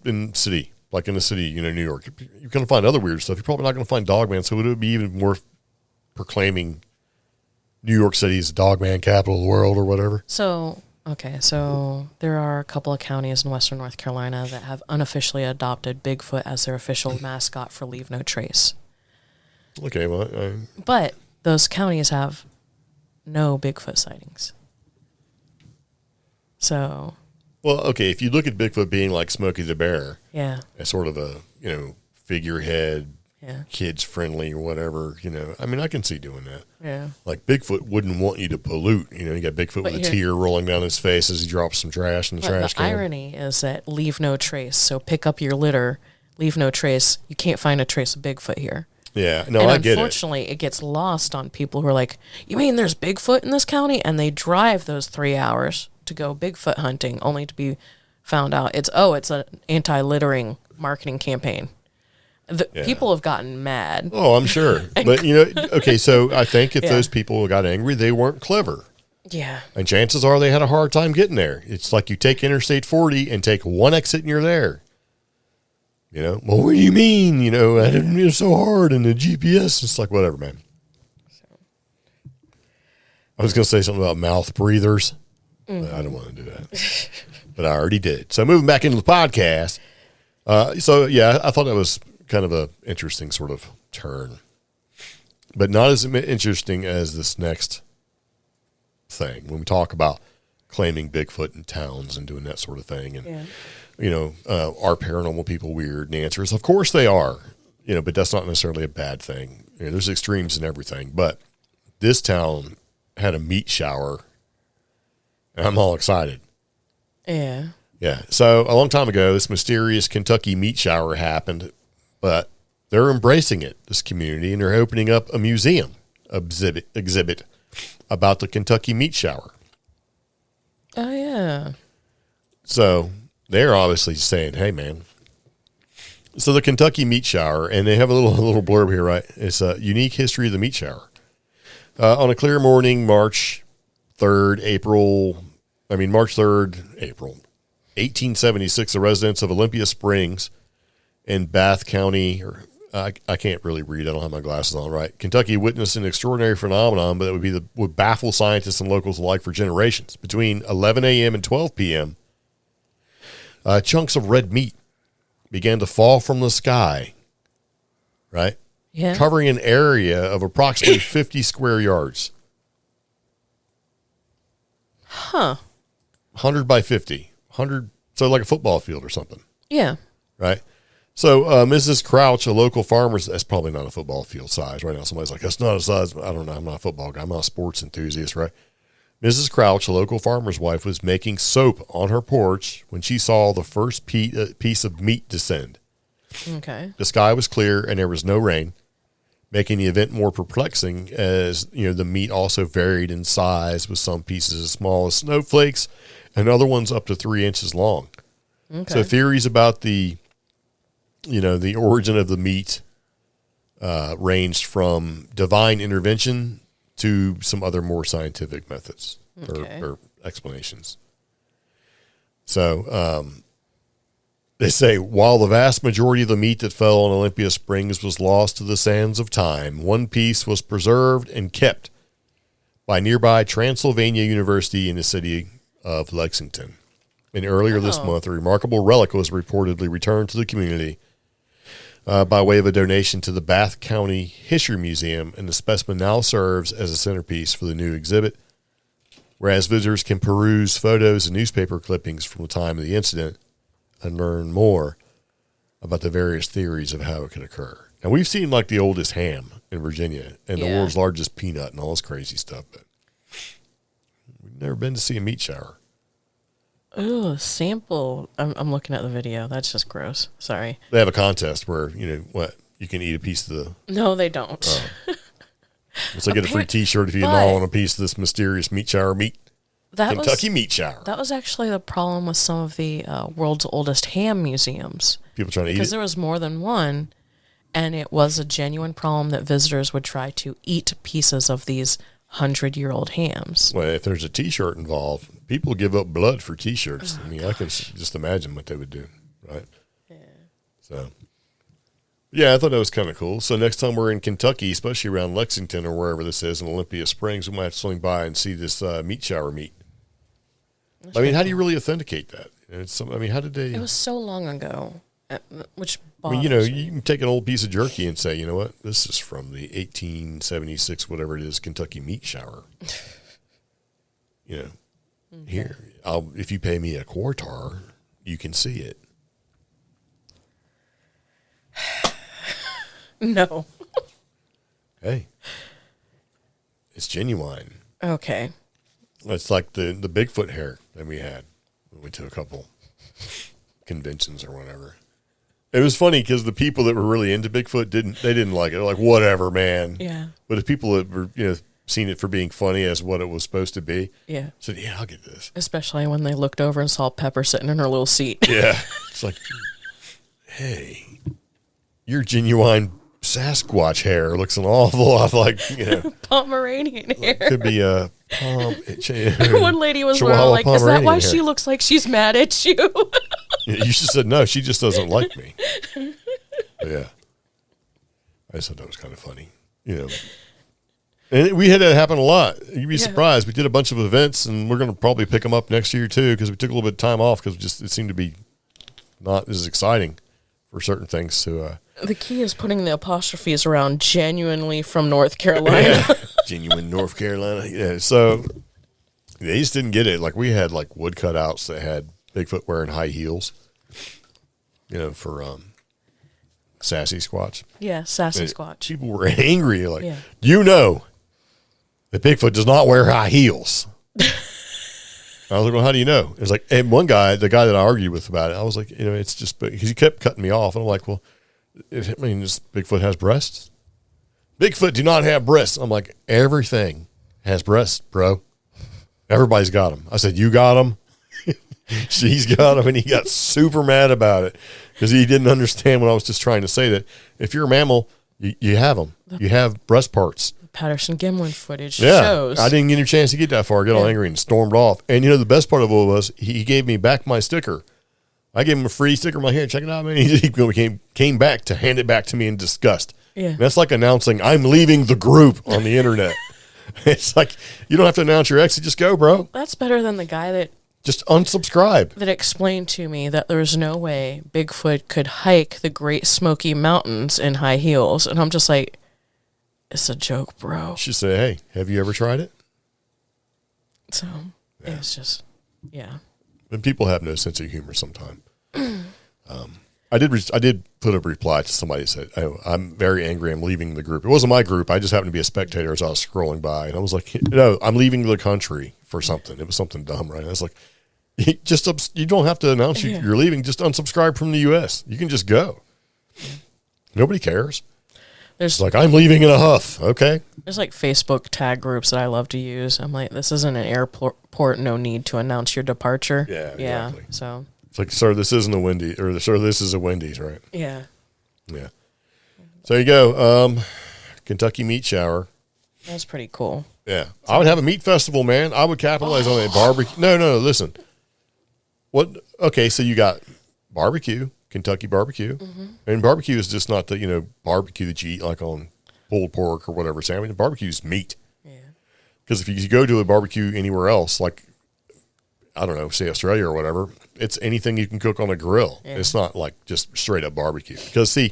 [SPEAKER 1] in city, like in the city, New York. You're going to find other weird stuff. You're probably not going to find Dogman. So it would be even worth proclaiming New York City is the Dogman capital of the world or whatever.
[SPEAKER 2] So there are a couple of counties in western North Carolina that have unofficially adopted Bigfoot as their official mascot for Leave No Trace.
[SPEAKER 1] Okay, well,
[SPEAKER 2] but those counties have no Bigfoot sightings. So.
[SPEAKER 1] Well, okay, if you look at Bigfoot being like Smokey the Bear, as sort of a figurehead. Yeah. Kids friendly or whatever, I mean, I can see doing that.
[SPEAKER 2] Yeah.
[SPEAKER 1] Like Bigfoot wouldn't want you to pollute. You got Bigfoot with a tear rolling down his face as he drops some trash in the trash can.
[SPEAKER 2] The irony is that leave no trace. So pick up your litter, leave no trace. You can't find a trace of Bigfoot here.
[SPEAKER 1] Yeah. No, I get it.
[SPEAKER 2] Unfortunately, it gets lost on people who are like, you mean there's Bigfoot in this county? And they drive those 3 hours to go Bigfoot hunting only to be found out it's an anti-littering marketing campaign. People have gotten mad.
[SPEAKER 1] Oh, I'm sure. But, okay, so I think if those people got angry, they weren't clever.
[SPEAKER 2] Yeah. And
[SPEAKER 1] chances are they had a hard time getting there. It's like you take Interstate 40 and take one exit and you're there. Well, what do you mean? I didn't mean it so hard in the GPS. It's like, whatever, man. I was going to say something about mouth breathers, but I don't want to do that. But I already did. So moving back into the podcast. I thought that was kind of a interesting sort of turn, but not as interesting as this next thing when we talk about claiming Bigfoot in towns and doing that sort of thing. And, are paranormal people weird? And the answer is, of course they are, but that's not necessarily a bad thing. There's extremes in everything, but this town had a meat shower and I'm all excited.
[SPEAKER 2] Yeah.
[SPEAKER 1] Yeah. So a long time ago, this mysterious Kentucky meat shower happened. But they're embracing it, this community, and they're opening up a museum exhibit about the Kentucky meat shower.
[SPEAKER 2] Oh, yeah.
[SPEAKER 1] So they're obviously saying, hey, man. So the Kentucky meat shower, and they have a little blurb here, right? It's a unique history of the meat shower. On a clear morning, March 3rd, April, 1876, the residents of Olympia Springs in Bath County, or I can't really read. I don't have my glasses on, right? Kentucky witnessed an extraordinary phenomenon, but it would baffle scientists and locals alike for generations. Between 11 a.m. and 12 p.m., chunks of red meat began to fall from the sky, right?
[SPEAKER 2] Yeah.
[SPEAKER 1] Covering an area of approximately 50 square yards.
[SPEAKER 2] Huh.
[SPEAKER 1] 100 by 50. 100, so like a football field or something.
[SPEAKER 2] Yeah.
[SPEAKER 1] Right? So Mrs. Crouch, a local farmer, that's probably not a football field size right now. Somebody's like, that's not a size. I don't know. I'm not a football guy. I'm not a sports enthusiast, right? Mrs. Crouch, a local farmer's wife, was making soap on her porch when she saw the first piece of meat descend.
[SPEAKER 2] Okay.
[SPEAKER 1] The sky was clear and there was no rain. making the event more perplexing as, the meat also varied in size, with some pieces as small as snowflakes and other ones up to 3 inches long.
[SPEAKER 2] Okay.
[SPEAKER 1] So theories about the origin of the meat ranged from divine intervention to some other more scientific methods or explanations. So they say, while the vast majority of the meat that fell on Olympia Springs was lost to the sands of time, one piece was preserved and kept by nearby Transylvania University in the city of Lexington. And earlier this month, a remarkable relic was reportedly returned to the community by way of a donation to the Bath County History Museum, and the specimen now serves as a centerpiece for the new exhibit, whereas visitors can peruse photos and newspaper clippings from the time of the incident and learn more about the various theories of how it could occur. And we've seen like the oldest ham in Virginia and the world's largest peanut and all this crazy stuff, but we've never been to see a meat shower.
[SPEAKER 2] Oh, sample. I'm looking at the video. That's just gross. Sorry.
[SPEAKER 1] They have a contest where, you can eat a piece of the...
[SPEAKER 2] No, they don't.
[SPEAKER 1] It's like get a free T-shirt if you gnaw on a piece of this mysterious meat shower meat. Kentucky meat shower.
[SPEAKER 2] That was actually the problem with some of the world's oldest ham museums.
[SPEAKER 1] People trying to eat it?
[SPEAKER 2] Because there was more than one, and it was a genuine problem that visitors would try to eat pieces of these 100-year-old hams.
[SPEAKER 1] Well, if there's a T-shirt involved, people give up blood for T-shirts. I can just imagine what they would do, right? Yeah. So, I thought that was kind of cool. So next time we're in Kentucky, especially around Lexington or wherever this is in Olympia Springs, we might have to swing by and see this meat shower meat. How do you really authenticate that? How did they...
[SPEAKER 2] It was so long ago, which bothers me.
[SPEAKER 1] You can take an old piece of jerky and say, you know what, this is from the 1876, whatever it is, Kentucky meat shower. Here, if you pay me a quarter, you can see it.
[SPEAKER 2] No.
[SPEAKER 1] Hey, it's genuine.
[SPEAKER 2] Okay.
[SPEAKER 1] It's like the Bigfoot hair that we had. We went to a couple conventions or whatever. It was funny because the people that were really into Bigfoot didn't like it. They're like, whatever, man.
[SPEAKER 2] Yeah.
[SPEAKER 1] But the people that were seen it for being funny as what it was supposed to be, said, yeah, I'll get this.
[SPEAKER 2] Especially when they looked over and saw Pepper sitting in her little seat.
[SPEAKER 1] Yeah. It's like, hey, your genuine Sasquatch hair looks an awful lot like,
[SPEAKER 2] Pomeranian hair.
[SPEAKER 1] Could be a
[SPEAKER 2] one lady was like, is that why she looks like she's mad at you?
[SPEAKER 1] You should have said, no, she just doesn't like me. But yeah. I just thought that was kind of funny, And we had that happen a lot. You'd be surprised. We did a bunch of events, and we're going to probably pick them up next year, too, because we took a little bit of time off because it seemed to be not as exciting for certain things to...
[SPEAKER 2] The key is putting the apostrophes around genuinely from North Carolina.
[SPEAKER 1] Yeah. Genuine North Carolina. Yeah, so they just didn't get it. Like, we had, wood cutouts that had Bigfoot wearing high heels, for Sassy Squatch.
[SPEAKER 2] Yeah, Sassy Squatch.
[SPEAKER 1] People were angry. That Bigfoot does not wear high heels. I was like, well, how do you know? It was like, and one guy, the guy that I argued with about it, I was like, it's just, because he kept cutting me off. And I'm like, well, this Bigfoot has breasts? Bigfoot do not have breasts. I'm like, everything has breasts, bro. Everybody's got them. I said, you got them? She's got them. And he got super mad about it because he didn't understand what I was just trying to say, that if you're a mammal, you have them. You have breast parts.
[SPEAKER 2] Patterson Gimlin footage shows.
[SPEAKER 1] I didn't get a chance to get that far. I got all angry and stormed off. And the best part of it was he gave me back my sticker. I gave him a free sticker. I'm like, here, check it out, man. He came back to hand it back to me in disgust. Yeah. And that's like announcing I'm leaving the group on the internet. It's like, you don't have to announce your exit. Just go, bro.
[SPEAKER 2] That's better than the guy that
[SPEAKER 1] just unsubscribe.
[SPEAKER 2] That explained to me that there was no way Bigfoot could hike the Great Smoky Mountains in high heels. And I'm just like, it's a joke, bro.
[SPEAKER 1] You should say, hey, have you ever tried it?
[SPEAKER 2] So, it was just,
[SPEAKER 1] And people have no sense of humor sometimes. I did put a reply to somebody that said, oh, I'm very angry. I'm leaving the group. It wasn't my group. I just happened to be a spectator as I was scrolling by. And I was like, no, I'm leaving the country for something. It was something dumb, right? I was like, you don't have to announce you're leaving. Just unsubscribe from the U.S. You can just go. Nobody cares.
[SPEAKER 2] There's
[SPEAKER 1] It's like, I'm leaving in a huff. Okay.
[SPEAKER 2] There's like Facebook tag groups that I love to use. I'm like, this isn't an airport, no need to announce your departure.
[SPEAKER 1] Yeah, exactly.
[SPEAKER 2] So
[SPEAKER 1] It's like, sir, this isn't a Wendy's, or sir, this is a Wendy's, right?
[SPEAKER 2] yeah,
[SPEAKER 1] Yeah. So there you go. Kentucky meat shower.
[SPEAKER 2] that's pretty cool.
[SPEAKER 1] Yeah. I would have a meat festival, man. I would capitalize on it. Barbecue. No, listen. What? Okay, so you got barbecue, Kentucky barbecue. And barbecue is just not the, barbecue that you eat like on pulled pork or whatever sandwich. Barbecue is meat.
[SPEAKER 2] Yeah.
[SPEAKER 1] Because if you go to a barbecue anywhere else, like, I don't know, say Australia or whatever, it's anything you can cook on a grill.
[SPEAKER 2] Yeah.
[SPEAKER 1] It's not like just straight up barbecue. Because, see,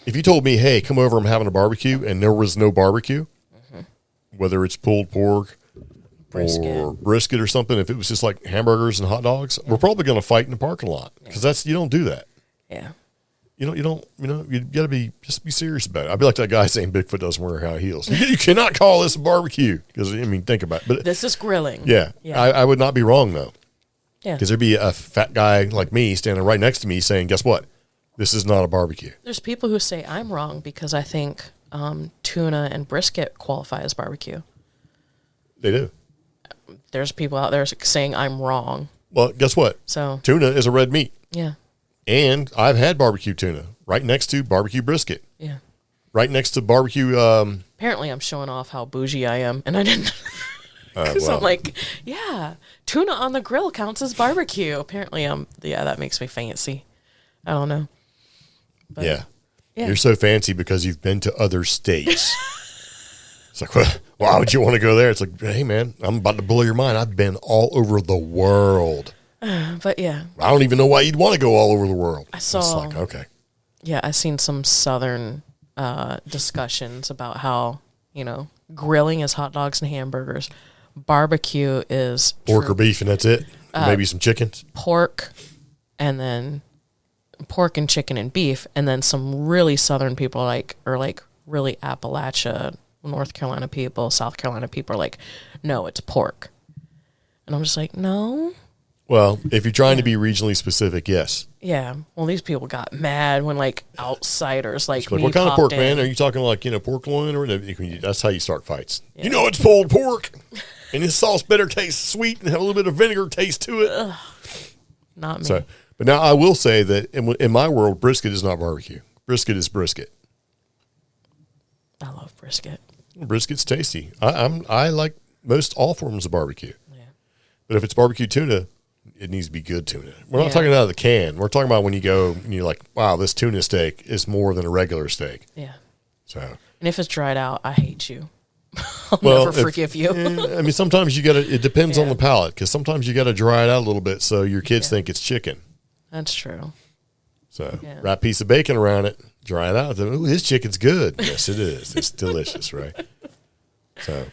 [SPEAKER 1] if you told me, hey, come over, I'm having a barbecue, and there was no barbecue, whether it's pulled pork or brisket or something, if it was just like hamburgers and hot dogs, we're probably going to fight in the parking lot. Because you don't do that.
[SPEAKER 2] Yeah.
[SPEAKER 1] You got to just be serious about it. I'd be like that guy saying Bigfoot doesn't wear high heels. You cannot call this a barbecue. Because, think about it. But
[SPEAKER 2] This is grilling.
[SPEAKER 1] yeah. I would not be wrong, though.
[SPEAKER 2] Yeah.
[SPEAKER 1] Because there'd be a fat guy like me standing right next to me saying, guess what? This is not a barbecue.
[SPEAKER 2] There's people who say I'm wrong because I think tuna and brisket qualify as barbecue.
[SPEAKER 1] They do.
[SPEAKER 2] There's people out there saying I'm wrong.
[SPEAKER 1] Well, guess what?
[SPEAKER 2] So
[SPEAKER 1] Tuna is a red meat.
[SPEAKER 2] yeah,
[SPEAKER 1] And I've had barbecue tuna right next to barbecue brisket.
[SPEAKER 2] yeah.
[SPEAKER 1] Right next to barbecue.
[SPEAKER 2] Apparently, I'm showing off how bougie I am, and I didn't. So I'm like, yeah, tuna on the grill counts as barbecue. Apparently, that makes me fancy. I don't know. But,
[SPEAKER 1] yeah.
[SPEAKER 2] Yeah.
[SPEAKER 1] You're so fancy because you've been to other states. It's like, well, why would you want to go there? It's like, hey, man, I'm about to blow your mind. I've been all over the world.
[SPEAKER 2] But yeah,
[SPEAKER 1] I don't even know why you'd want to go all over the world.
[SPEAKER 2] saw-
[SPEAKER 1] It's like, okay.
[SPEAKER 2] yeah, I've seen some Southern discussions about how, grilling is hot dogs and hamburgers. Barbecue is
[SPEAKER 1] Pork or beef, and that's it. Maybe some chickens.
[SPEAKER 2] pork, and then pork and chicken and beef, and then some really Southern people or really Appalachia, North Carolina people, South Carolina people are like, no, it's pork. And I'm just like, no.
[SPEAKER 1] Well, if you're trying to be regionally specific, yes.
[SPEAKER 2] Yeah. Well, these people got mad when outsiders like me
[SPEAKER 1] What kind of
[SPEAKER 2] popped
[SPEAKER 1] pork,
[SPEAKER 2] in.
[SPEAKER 1] man? Are you talking like, pork loin or that's how you start fights. Yeah. It's pulled pork and this sauce better taste sweet and have a little bit of vinegar taste to it.
[SPEAKER 2] Not me.
[SPEAKER 1] So, but now I will say that in my world, brisket is not barbecue. Brisket is brisket.
[SPEAKER 2] I love brisket.
[SPEAKER 1] Brisket's tasty. I like most all forms of barbecue.
[SPEAKER 2] Yeah.
[SPEAKER 1] But if it's barbecue tuna, it needs to be good tuna. We're not
[SPEAKER 2] Yeah.
[SPEAKER 1] talking out of the can. We're talking about when you go and you're like, wow, this tuna steak is more than a regular steak.
[SPEAKER 2] Yeah.
[SPEAKER 1] So,
[SPEAKER 2] And if it's dried out, I hate you. I'll never forgive you.
[SPEAKER 1] I mean, sometimes it depends on
[SPEAKER 2] Yeah.
[SPEAKER 1] the palate, because sometimes you got to dry it out a little bit so your kids think it's chicken.
[SPEAKER 2] That's true.
[SPEAKER 1] So
[SPEAKER 2] Yeah.
[SPEAKER 1] wrap a piece of bacon around it, dry it out. Ooh, this chicken's good. Yes, it is. It's delicious, right? So,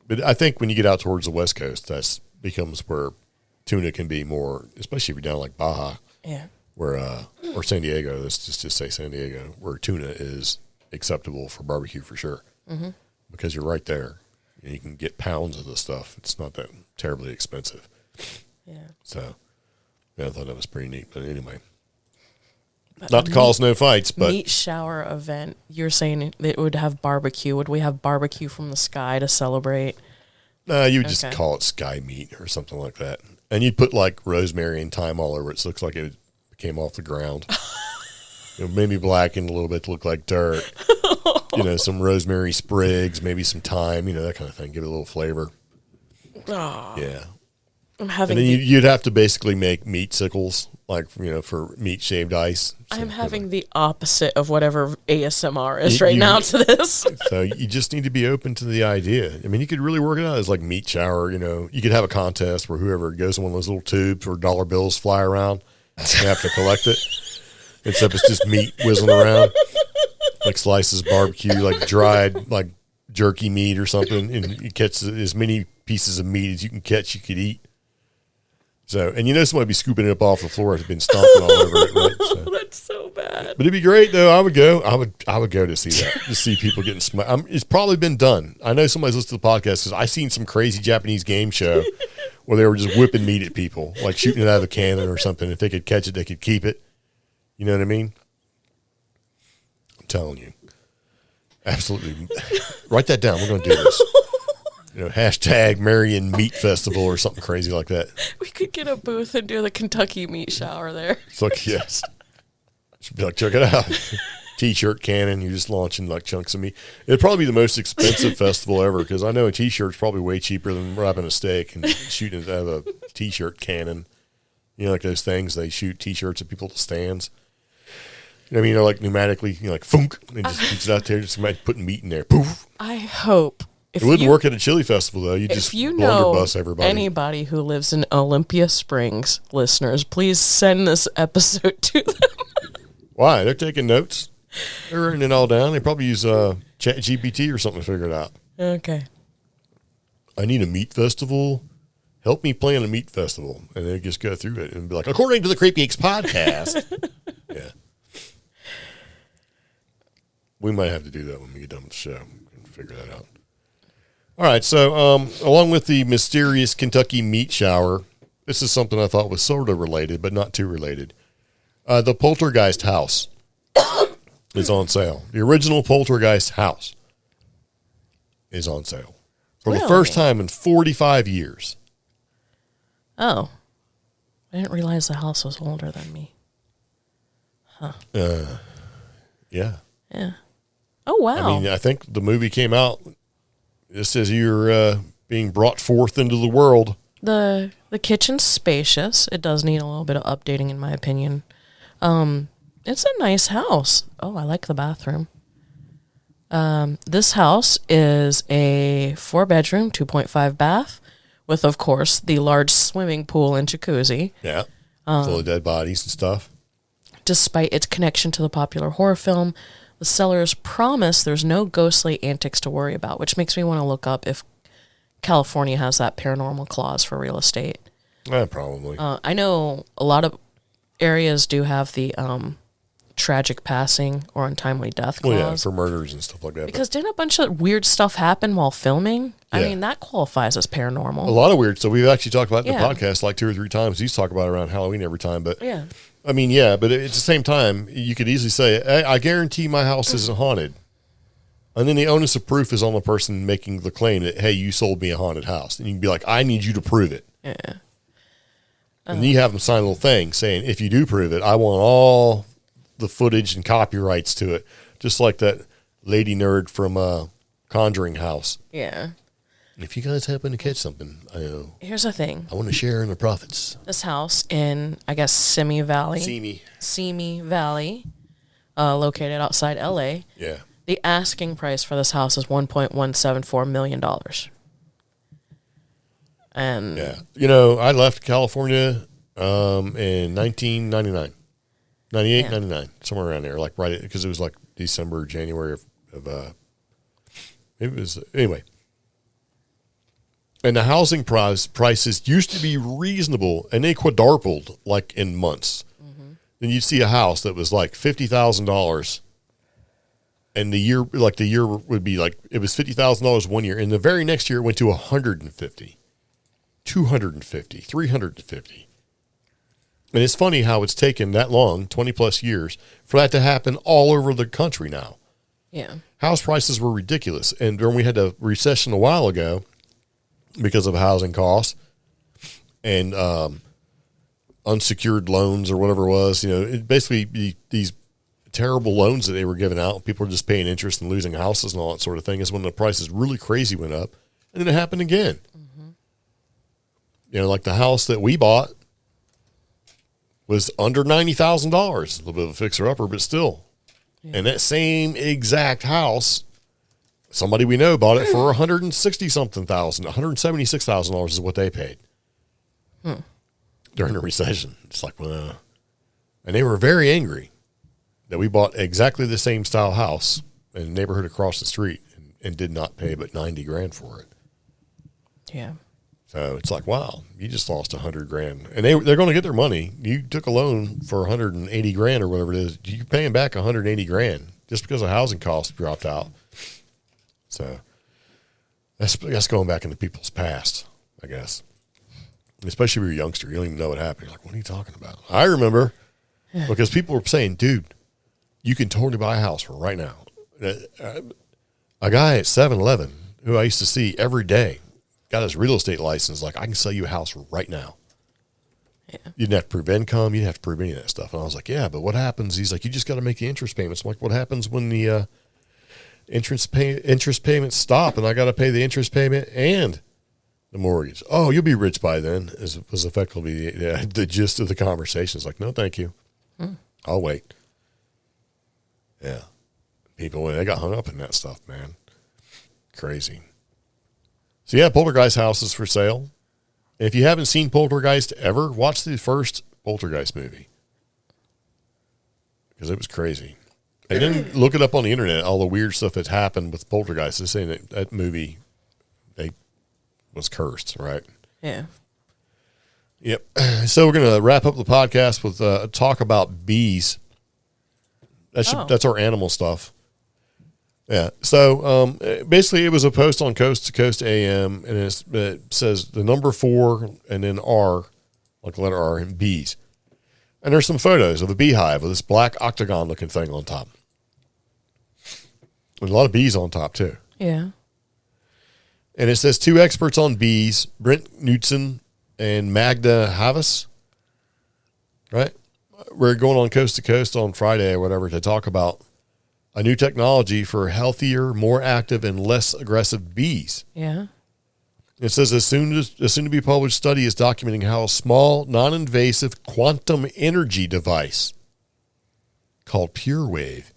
[SPEAKER 1] but I think when you get out towards the West Coast, that becomes where tuna can be more, especially if you're down like Baja,
[SPEAKER 2] Yeah.
[SPEAKER 1] where or San Diego. Let's just say San Diego, where tuna is acceptable for barbecue for sure, because you're right there. And you can get pounds of the stuff. It's not that terribly expensive.
[SPEAKER 2] Yeah.
[SPEAKER 1] So, yeah, I thought that was pretty neat. But anyway, not to cause no fights, but
[SPEAKER 2] Meat shower event. You're saying it would have barbecue. Would we have barbecue from the sky to celebrate?
[SPEAKER 1] you would just
[SPEAKER 2] Okay.
[SPEAKER 1] call it sky meat or something like that. And you'd put like rosemary and thyme all over it, so it looks like it came off the ground. Maybe blackened a little bit to look like dirt. Some rosemary sprigs, maybe some thyme, that kind of thing. Give it a little flavor.
[SPEAKER 2] Oh,
[SPEAKER 1] Yeah.
[SPEAKER 2] I'm having
[SPEAKER 1] And then you'd have to basically make meat sickles, like, for meat shaved ice. So,
[SPEAKER 2] I'm having the opposite of whatever ASMR is
[SPEAKER 1] You-
[SPEAKER 2] right
[SPEAKER 1] you-
[SPEAKER 2] now to this.
[SPEAKER 1] So you just need to be open to the idea. I mean, you could really work it out as like meat shower. You could have a contest where whoever goes in one of those little tubes where dollar bills fly around, you have to collect it. Except it's just meat whizzling around, like slices of barbecue, like dried, like jerky meat or something. And you catch as many pieces of meat as you can catch, you could eat. So, and somebody would be scooping it up off the floor and been stomping all over it, right? So.
[SPEAKER 2] That's so bad.
[SPEAKER 1] But it'd be great though. I would go. I would go to see that. To see people getting smoked. It's probably been done. I know somebody's listened to the podcast because I seen some crazy Japanese game show where they were just whipping meat at people, like shooting it out of a cannon or something. If they could catch it, they could keep it. You know what I mean? I'm telling you. Absolutely. Write that down. We're going to do this. Hashtag Marion Meat Festival or something crazy like that.
[SPEAKER 2] We could get a booth and do the Kentucky meat shower there.
[SPEAKER 1] It's like, yes. Should be like, check it out. T-shirt cannon. You're just launching like chunks of meat. It'd probably be the most expensive festival ever because I know a T-shirt's probably way cheaper than wrapping a steak and shooting it out of a T-shirt cannon. Like those things they shoot T-shirts at people's stands. Like pneumatically, like funk, and just shoots it out there. Just putting meat in there. Poof.
[SPEAKER 2] I hope.
[SPEAKER 1] It wouldn't work at a chili festival, though. You just blunderbuss everybody.
[SPEAKER 2] Anybody who lives in Olympia Springs, listeners, please send this episode to them.
[SPEAKER 1] Why? They're taking notes. They're writing it all down. They probably use ChatGPT or something to figure it out.
[SPEAKER 2] Okay.
[SPEAKER 1] I need a meat festival. Help me plan a meat festival. And they just go through it and be like, according to the CreepGeeks Podcast. Yeah. We might have to do that when we get done with the show and figure that out. All right, so along with the mysterious Kentucky meat shower, this is something I thought was sort of related, but not too related. The Poltergeist house is on sale. The original Poltergeist house is on sale for the first time in 45 years.
[SPEAKER 2] Oh. I didn't realize the house was older than me. Huh.
[SPEAKER 1] Yeah.
[SPEAKER 2] Yeah. Oh, wow.
[SPEAKER 1] I think the movie came out just as you're being brought forth into the world.
[SPEAKER 2] The kitchen's spacious. It does need a little bit of updating, in my opinion. It's a nice house. Oh, I like the bathroom. This house is a 4-bedroom, 2.5 bath, with, of course, the large swimming pool and jacuzzi.
[SPEAKER 1] Yeah, full of dead bodies and stuff.
[SPEAKER 2] Despite its connection to the popular horror film, the sellers promise there's no ghostly antics to worry about, which makes me want to look up if California has that paranormal clause for real estate.
[SPEAKER 1] Probably.
[SPEAKER 2] I know a lot of areas do have the tragic passing or untimely death clause.
[SPEAKER 1] Well, yeah, for murders and stuff like that.
[SPEAKER 2] Because didn't a bunch of weird stuff happen while filming? Yeah. I mean, that qualifies as paranormal.
[SPEAKER 1] A lot of weird stuff. We've actually talked about it in the podcast like 2 or 3 times. He's talked about it around Halloween every time. But
[SPEAKER 2] yeah.
[SPEAKER 1] I mean, yeah, but at the same time, you could easily say, I guarantee my house isn't haunted. And then the onus of proof is on the person making the claim that, hey, you sold me a haunted house. And you can be like, I need you to prove it.
[SPEAKER 2] Yeah.
[SPEAKER 1] And you have them sign a little thing saying, if you do prove it, I want all the footage and copyrights to it. Just like that lady nerd from Conjuring House.
[SPEAKER 2] Yeah.
[SPEAKER 1] If you guys happen to catch something,
[SPEAKER 2] here's the thing.
[SPEAKER 1] I want to share in the profits.
[SPEAKER 2] This house in, I guess, Simi Valley, located outside LA.
[SPEAKER 1] Yeah.
[SPEAKER 2] The asking price for this house is $1.174 million. And
[SPEAKER 1] yeah, I left California in 1999, 98, 99, somewhere around there, like right because it was like December, January of it was anyway. And the housing prices used to be reasonable, and they quadrupled like in months. Mm-hmm. Then you'd see a house that was like $50,000, and the year would be like it was $50,000 one year, and the very next year it went to $150,000, $250,000, $350,000. And it's funny how it's taken that long, 20 plus years, for that to happen all over the country now.
[SPEAKER 2] Yeah,
[SPEAKER 1] house prices were ridiculous, and when we had a recession a while ago, because of housing costs and unsecured loans or whatever it was, basically these terrible loans that they were giving out, people were just paying interest and losing houses and all that sort of thing, is when the prices really crazy went up. And then it happened again. Mm-hmm. Like the house that we bought was under $90,000, a little bit of a fixer-upper, but still. Yeah. And that same exact house, somebody we know bought it for $160,000, $176,000 is what they paid during the recession. It's like, well, and they were very angry that we bought exactly the same style house in the neighborhood across the street and did not pay but $90,000 for it.
[SPEAKER 2] Yeah.
[SPEAKER 1] So it's like, wow, you just lost $100,000, and they're going to get their money. You took a loan for $180,000 or whatever it is. You're paying back $180,000 just because the housing costs dropped out. So that's going back into people's past, I guess. Especially if you're a youngster, you don't even know what happened. You're like, what are you talking about? I remember because people were saying, dude, you can totally buy a house right now. a guy at 7-Eleven who I used to see every day got his real estate license. Like, I can sell you a house right now.
[SPEAKER 2] Yeah.
[SPEAKER 1] You didn't have to prove income. You didn't have to prove any of that stuff. And I was like, yeah, but what happens? He's like, you just got to make the interest payments. I'm like, what happens when the interest payments stop and I got to pay the interest payment and the mortgage? Oh, you'll be rich by then, was effectively the gist of the conversation. It's like, no, thank you. I'll wait. Yeah. People, they got hung up in that stuff, man. Crazy. So, yeah, Poltergeist house is for sale. If you haven't seen Poltergeist ever, watch the first Poltergeist movie. Because it was crazy. And then look it up on the internet, all the weird stuff that happened with Poltergeist. They're saying that movie was cursed, right?
[SPEAKER 2] Yeah.
[SPEAKER 1] Yep. So we're going to wrap up the podcast with talk about bees. That's our animal stuff. Yeah. So basically, it was a post on Coast to Coast AM, and it says the number 4 and then R, like the letter R, and bees. And there's some photos of a beehive with this black octagon looking thing on top. There's a lot of bees on top, too.
[SPEAKER 2] Yeah.
[SPEAKER 1] And it says 2 experts on bees, Brent Knudsen and Magda Havas, right? We're going on Coast to Coast on Friday or whatever to talk about a new technology for healthier, more active, and less aggressive bees.
[SPEAKER 2] Yeah.
[SPEAKER 1] It says a soon-to-be published study is documenting how a small, non-invasive quantum energy device called PureWave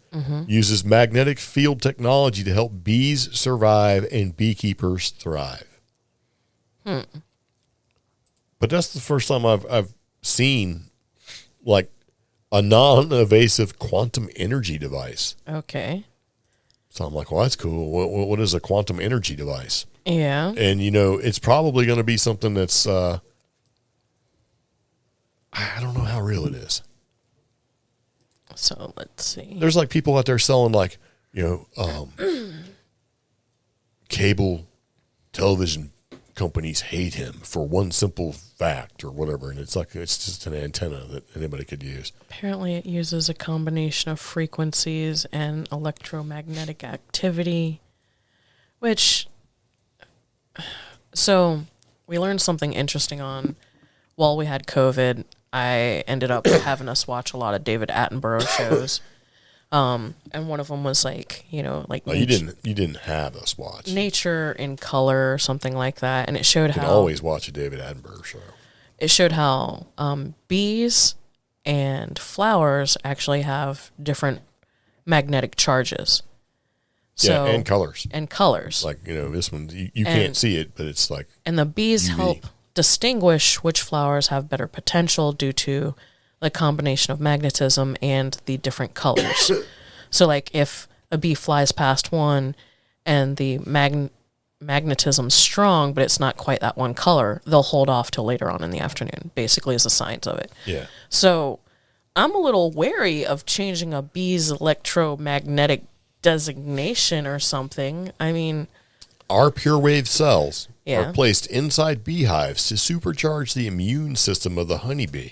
[SPEAKER 1] uses magnetic field technology to help bees survive and beekeepers thrive. But that's the first time I've seen like a non-invasive quantum energy device.
[SPEAKER 2] Okay.
[SPEAKER 1] So I'm like, well, that's cool. What is a quantum energy device?
[SPEAKER 2] Yeah.
[SPEAKER 1] And, it's probably going to be something that's, I don't know how real it is.
[SPEAKER 2] So let's see.
[SPEAKER 1] There's like people out there selling like, cable television companies hate him for one simple fact or whatever. And it's just an antenna that anybody could use.
[SPEAKER 2] Apparently it uses a combination of frequencies and electromagnetic activity, so we learned something interesting while we had COVID. I ended up having us watch a lot of David Attenborough shows. And one of them was like,
[SPEAKER 1] Oh, you didn't have us watch
[SPEAKER 2] Nature in Color or something like that. And it showed
[SPEAKER 1] how. You can always watch a David Attenborough show. It
[SPEAKER 2] showed how bees and flowers actually have different magnetic charges. So,
[SPEAKER 1] and colors.
[SPEAKER 2] And colors.
[SPEAKER 1] Like, this one, you can't see it, but it's like.
[SPEAKER 2] And the bees
[SPEAKER 1] UV.
[SPEAKER 2] help distinguish which flowers have better potential due to the combination of magnetism and the different colors. So, like, if a bee flies past one and the magnetism's strong, but it's not quite that one color, they'll hold off till later on in the afternoon, basically as the signs of it.
[SPEAKER 1] Yeah.
[SPEAKER 2] So, I'm a little wary of changing a bee's electromagnetic designation or something. I mean,
[SPEAKER 1] our PureWave cells
[SPEAKER 2] Yeah.
[SPEAKER 1] are placed inside beehives to supercharge the immune system of the honeybee,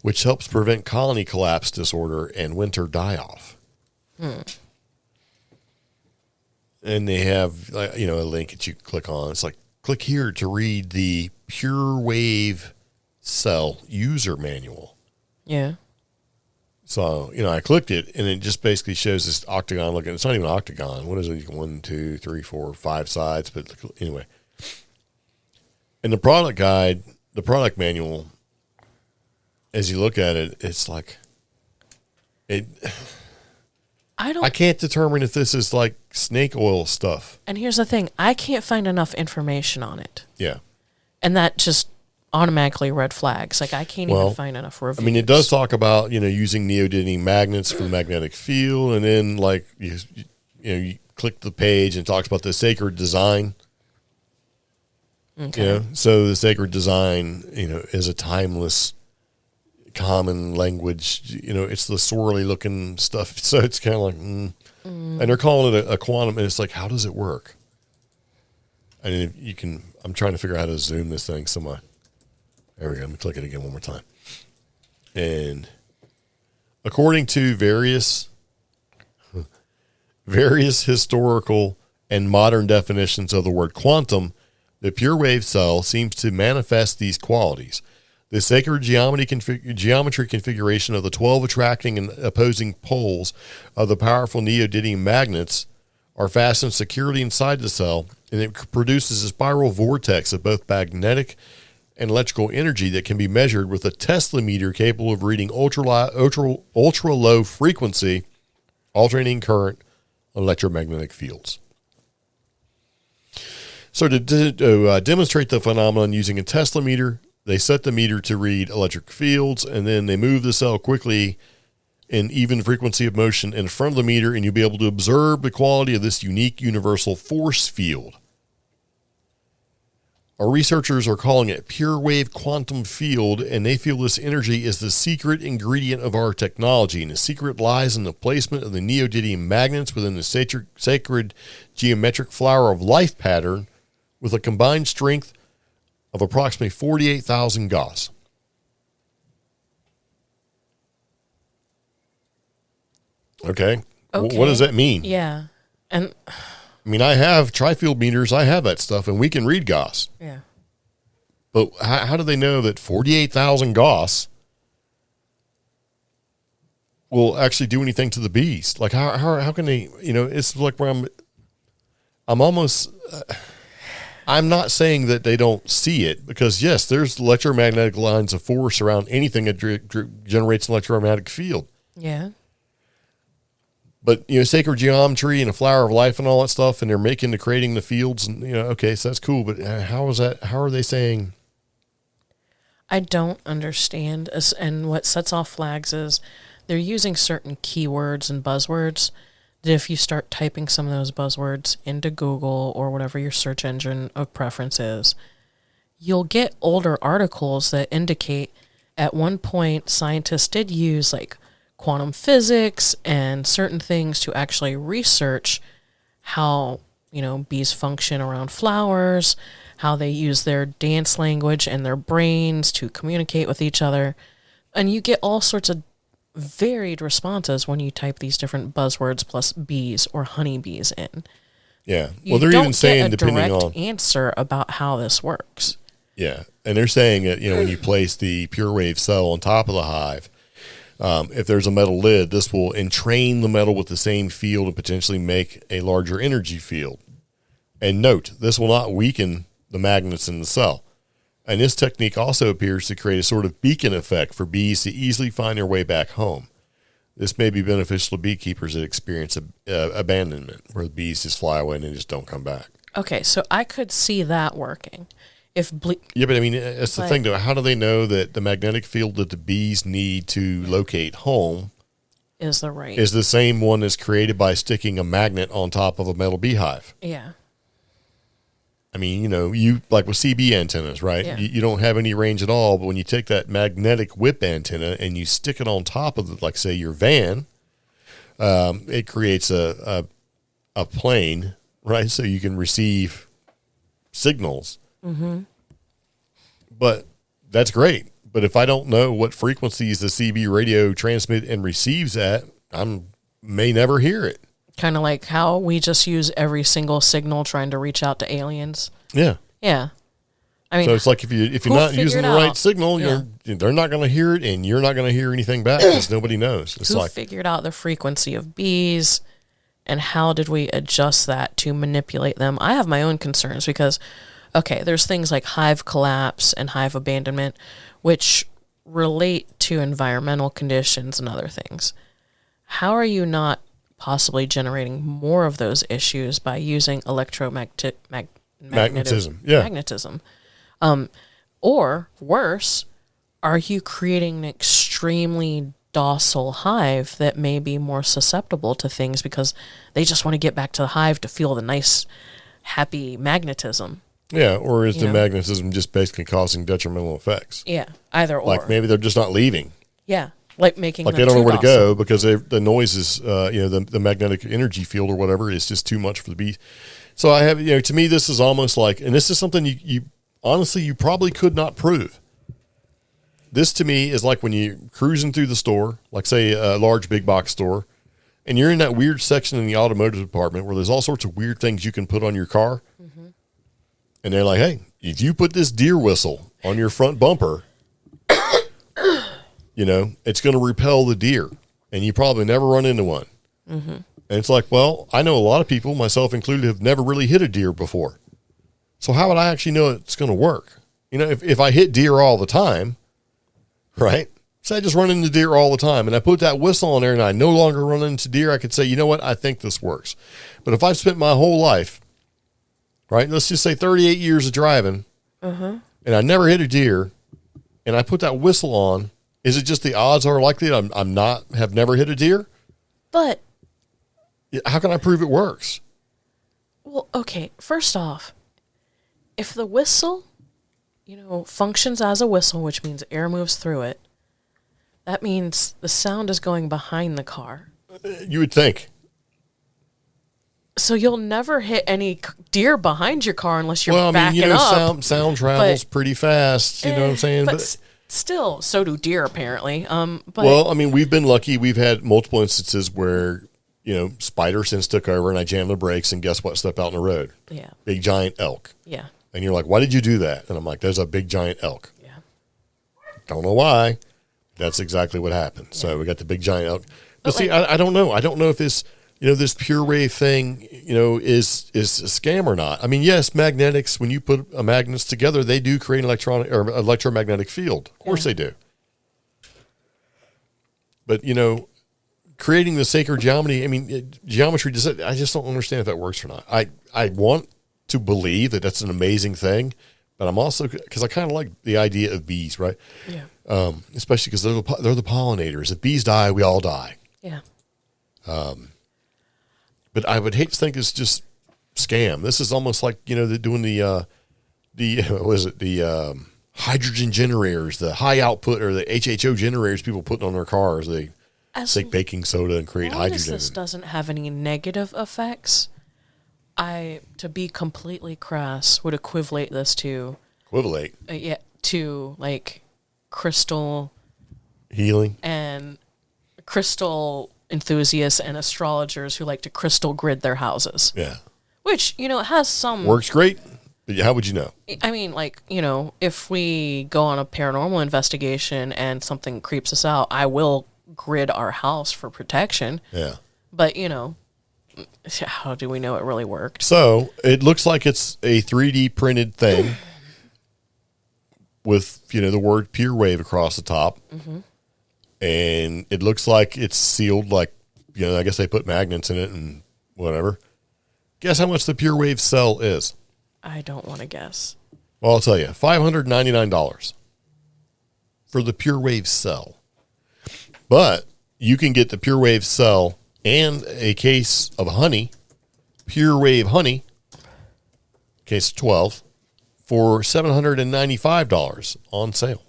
[SPEAKER 1] which helps prevent colony collapse disorder and winter die-off. And they have, a link that you click on. It's like, click here to read the PureWave cell user manual.
[SPEAKER 2] Yeah.
[SPEAKER 1] So, I clicked it, and it just basically shows this octagon looking. It's not even an octagon. What is it? 1, 2, 3, 4, 5 sides. But anyway. And the product guide, the product manual, as you look at it, it's like, I can't determine if this is like snake oil stuff.
[SPEAKER 2] And here's the thing. I can't find enough information on it.
[SPEAKER 1] Yeah.
[SPEAKER 2] And that just automatically red flags. Like, I can't even find enough reviews.
[SPEAKER 1] I mean, it does talk about, using neodymium magnets for the magnetic field. And then, like, you click the page and it talks about the sacred design.
[SPEAKER 2] Okay.
[SPEAKER 1] So the sacred design, is a timeless, common language. It's the swirly looking stuff. So it's kind of like, and they're calling it a quantum. And it's like, how does it work? I mean, I'm trying to figure out how to zoom this thing. There we go. Let me click it again one more time. And according to various various historical and modern definitions of the word quantum, the pure wave cell seems to manifest these qualities. The sacred geometry configuration of the 12 attracting and opposing poles of the powerful neodymium magnets are fastened securely inside the cell, and it produces a spiral vortex of both magnetic and electrical energy that can be measured with a Tesla meter capable of reading ultra low frequency alternating current electromagnetic fields. So to demonstrate the phenomenon using a Tesla meter, they set the meter to read electric fields, and then they move the cell quickly in even frequency of motion in front of the meter, and you'll be able to observe the quality of this unique universal force field. Our researchers are calling it pure wave quantum field, and they feel this energy is the secret ingredient of our technology, and the secret lies in the placement of the neodymium magnets within the sacred geometric flower of life pattern with a combined strength of approximately 48,000 Gauss. Okay. What does that mean?
[SPEAKER 2] Yeah. And
[SPEAKER 1] I mean, I have tri-field meters. I have that stuff, and we can read Gauss.
[SPEAKER 2] yeah.
[SPEAKER 1] But how do they know that 48,000 Gauss will actually do anything to the bees? Like, how can they, it's like where I'm almost... I'm not saying that they don't see it, because yes, there's electromagnetic lines of force around anything that generates an electromagnetic field.
[SPEAKER 2] Yeah.
[SPEAKER 1] But, sacred geometry and a flower of life and all that stuff, and they're creating the fields, and, okay, so that's cool, but how are they saying?
[SPEAKER 2] I don't understand. And what sets off flags is they're using certain keywords and buzzwords that if you start typing some of those buzzwords into Google or whatever your search engine of preference is, you'll get older articles that indicate at one point scientists did use like quantum physics and certain things to actually research how, bees function around flowers, how they use their dance language and their brains to communicate with each other. And you get all sorts of varied responses when you type these different buzzwords plus bees or honeybees in.
[SPEAKER 1] Yeah. Well, they're even saying depending on...
[SPEAKER 2] You don't get a direct answer about how this works.
[SPEAKER 1] Yeah. And they're saying that, when you place the pure wave cell on top of the hive, if there's a metal lid, this will entrain the metal with the same field and potentially make a larger energy field. And note, this will not weaken the magnets in the cell. And this technique also appears to create a sort of beacon effect for bees to easily find their way back home. This may be beneficial to beekeepers that experience abandonment, where the bees just fly away and they just don't come back.
[SPEAKER 2] Okay, so I could see that working.
[SPEAKER 1] Yeah, but I mean, that's the thing, though. How do they know that the magnetic field that the bees need to locate home
[SPEAKER 2] is
[SPEAKER 1] the same one that's created by sticking a magnet on top of a metal beehive?
[SPEAKER 2] Yeah.
[SPEAKER 1] I mean, you like with CB antennas, right?
[SPEAKER 2] Yeah.
[SPEAKER 1] You don't have any range at all, but when you take that magnetic whip antenna and you stick it on top of, like, say, your van, it creates a plane, right? So you can receive signals. Mm-hmm. But that's great. But if I don't know what frequencies the CB radio transmit and receives at, I may never hear it.
[SPEAKER 2] Kind of like how we just use every single signal trying to reach out to aliens.
[SPEAKER 1] Yeah.
[SPEAKER 2] Yeah. I mean,
[SPEAKER 1] so it's like if you're not using the right signal, they're not going to hear it, and you're not going to hear anything back because nobody knows. It's
[SPEAKER 2] who figured out the frequency of bees, and how did we adjust that to manipulate them? I have my own concerns because, okay, there's things like hive collapse and hive abandonment, which relate to environmental conditions and other things. How are you not possibly generating more of those issues by using magnetism?
[SPEAKER 1] Yeah.
[SPEAKER 2] Magnetism. Or worse, are you creating an extremely docile hive that may be more susceptible to things because they just want to get back to the hive to feel the nice, happy magnetism?
[SPEAKER 1] Yeah, or is the magnetism just basically causing detrimental effects?
[SPEAKER 2] Yeah, either or.
[SPEAKER 1] Like maybe they're just not leaving.
[SPEAKER 2] Yeah. Like making
[SPEAKER 1] they don't know where to go because the noise is, the magnetic energy field or whatever is just too much for the bees. So I have, to me, this is almost like, and this is something you honestly, you probably could not prove. This to me is like when you're cruising through the store, like say a large big box store, and you're in that weird section in the automotive department where there's all sorts of weird things you can put on your car. Mm-hmm. And they're like, hey, if you put this deer whistle on your front bumper, you know, it's going to repel the deer, and you probably never run into one. Mm-hmm. And it's like, well, I know a lot of people, myself included, have never really hit a deer before. So how would I actually know it's going to work? You know, if I hit deer all the time, right? So I just run into deer all the time, and I put that whistle on there, and I no longer run into deer. I could say, you know what? I think this works. But if I've spent my whole life, right? Let's just say 38 years of driving, and I never hit a deer, and I put that whistle on, is it just the odds are likely that have never hit a deer?
[SPEAKER 2] But
[SPEAKER 1] how can I prove it works?
[SPEAKER 2] Well, okay. First off, if the whistle, you know, functions as a whistle, which means air moves through it, that means the sound is going behind the car.
[SPEAKER 1] You would think.
[SPEAKER 2] So you'll never hit any deer behind your car unless you're backing up.
[SPEAKER 1] Sound travels pretty fast. You know what I'm saying?
[SPEAKER 2] But still, so do deer apparently.
[SPEAKER 1] Well, I mean, we've been lucky. We've had multiple instances where, you know, spider sense took over, and I jammed the brakes, and guess what? Stepped out in the road.
[SPEAKER 2] Yeah.
[SPEAKER 1] Big giant elk.
[SPEAKER 2] Yeah.
[SPEAKER 1] And you're like, why did you do that? And I'm like, there's a big giant elk.
[SPEAKER 2] Yeah.
[SPEAKER 1] Don't know why. That's exactly what happened. Yeah. So we got the big giant elk. But see, I don't know. I don't know if this, you know, this pure wave thing, you know, is a scam or not. I mean, yes, magnetics, when you put magnets together, they do create an electromagnetic field. Of course they do. But, you know, creating the sacred geometry, I mean, geometry, I just don't understand if that works or not. I want to believe that that's an amazing thing, but I'm also, because I kind of like the idea of bees, right?
[SPEAKER 2] Yeah.
[SPEAKER 1] Especially because they're the pollinators. If bees die, we all die.
[SPEAKER 2] Yeah.
[SPEAKER 1] But I would hate to think it's just scam. This is almost like, you know, they're doing the hydrogen generators, the high output or the HHO generators people putting on their cars. They take baking soda and create hydrogen.
[SPEAKER 2] As this doesn't have any negative effects, to be completely crass, would equivalate this to to like crystal
[SPEAKER 1] healing
[SPEAKER 2] and crystal enthusiasts and astrologers who like to crystal grid their houses.
[SPEAKER 1] Yeah,
[SPEAKER 2] which, you know, it has some
[SPEAKER 1] works great. But how would you know?
[SPEAKER 2] I mean, like, you know, if we go on a paranormal investigation and something creeps us out, I will grid our house for protection.
[SPEAKER 1] Yeah,
[SPEAKER 2] but you know, how do we know it really worked?
[SPEAKER 1] So it looks like it's a 3D printed thing with, you know, the word pure wave across the top. Mm-hmm. And it looks like it's sealed, like, you know, I guess they put magnets in it and whatever. Guess how much the pure wave cell is?
[SPEAKER 2] I don't want to guess.
[SPEAKER 1] Well, I'll tell you, $599 for the pure wave cell. But you can get the pure wave cell and a case of honey, pure wave honey, case of 12, for $795 on sale.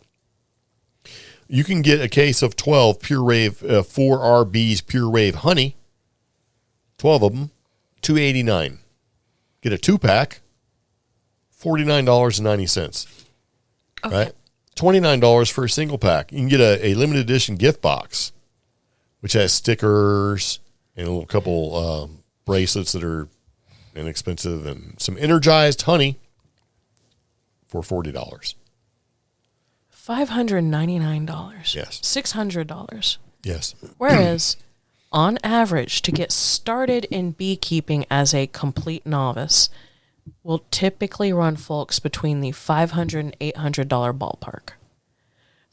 [SPEAKER 1] You can get a case of 12 pure wave 4RB's pure wave honey, 12 of them, $289. Get a 2-pack, $49.90. Okay. Right? $29 for a single pack. You can get a limited edition gift box, which has stickers and a little couple bracelets that are inexpensive and some energized honey for $40.
[SPEAKER 2] $599.
[SPEAKER 1] Yes.
[SPEAKER 2] $600.
[SPEAKER 1] Yes.
[SPEAKER 2] Whereas, on average, to get started in beekeeping as a complete novice will typically run folks between the $500 and $800 ballpark.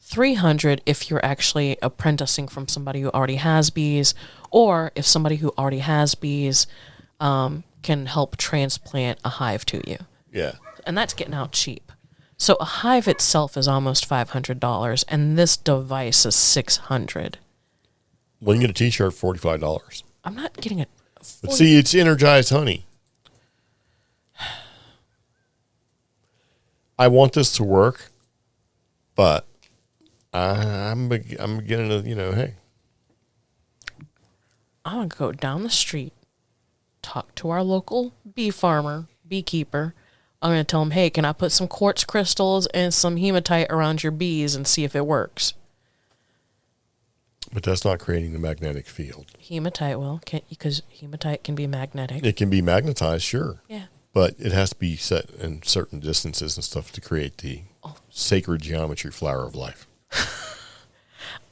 [SPEAKER 2] $300 if you're actually apprenticing from somebody who already has bees, or if somebody who already has bees can help transplant a hive to you.
[SPEAKER 1] Yeah.
[SPEAKER 2] And that's getting out cheap. So a hive itself is almost $500, and this device is $600.
[SPEAKER 1] Well, you can get a T-shirt for $45.
[SPEAKER 2] I'm not getting a...
[SPEAKER 1] But see, it's energized honey. I want this to work, but I'm beginning to, you know, hey.
[SPEAKER 2] I'm going to go down the street, talk to our local bee farmer, beekeeper. I'm going to tell him, hey, can I put some quartz crystals and some hematite around your bees and see if it works?
[SPEAKER 1] But that's not creating the magnetic field.
[SPEAKER 2] Hematite will, because hematite can be magnetic.
[SPEAKER 1] It can be magnetized, sure.
[SPEAKER 2] Yeah.
[SPEAKER 1] But it has to be set in certain distances and stuff to create the sacred geometry flower of life.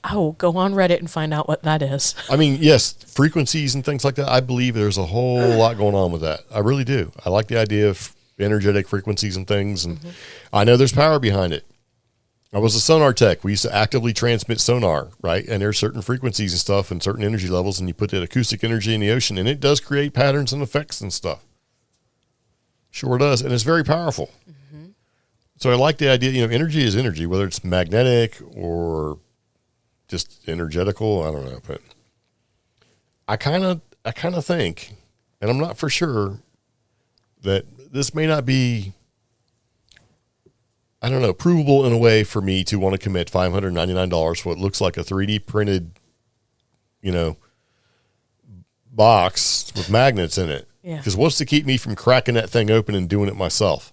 [SPEAKER 2] I will go on Reddit and find out what that is.
[SPEAKER 1] I mean, yes, frequencies and things like that. I believe there's a whole lot going on with that. I really do. I like the idea of energetic frequencies and things. And I know there's power behind it. I was a sonar tech. We used to actively transmit sonar, right? And there's certain frequencies and stuff and certain energy levels, and you put that acoustic energy in the ocean, and it does create patterns and effects and stuff. Sure does. And it's very powerful. Mm-hmm. So I like the idea, energy is energy, whether it's magnetic or just energetical. I don't know, but I kind of think, and I'm not for sure, that this may not be, I don't know, provable in a way for me to want to commit $599 for what looks like a 3D printed, box with magnets in it.
[SPEAKER 2] Yeah.
[SPEAKER 1] Because what's to keep me from cracking that thing open and doing it myself?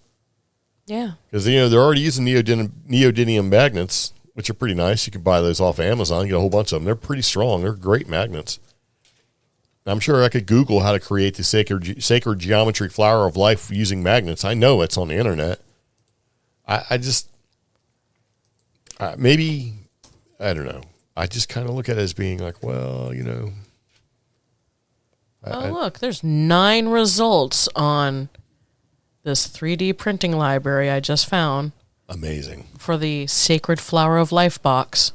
[SPEAKER 2] Yeah.
[SPEAKER 1] Because, they're already using neodymium magnets, which are pretty nice. You can buy those off of Amazon, get a whole bunch of them. They're pretty strong. They're great magnets. I'm sure I could Google how to create the sacred geometry flower of life using magnets. I know it's on the internet. I just, maybe, I don't know. I just kind of look at it as being like, well,
[SPEAKER 2] look, there's 9 results on this 3D printing library I just found.
[SPEAKER 1] Amazing.
[SPEAKER 2] For the Sacred Flower of Life box.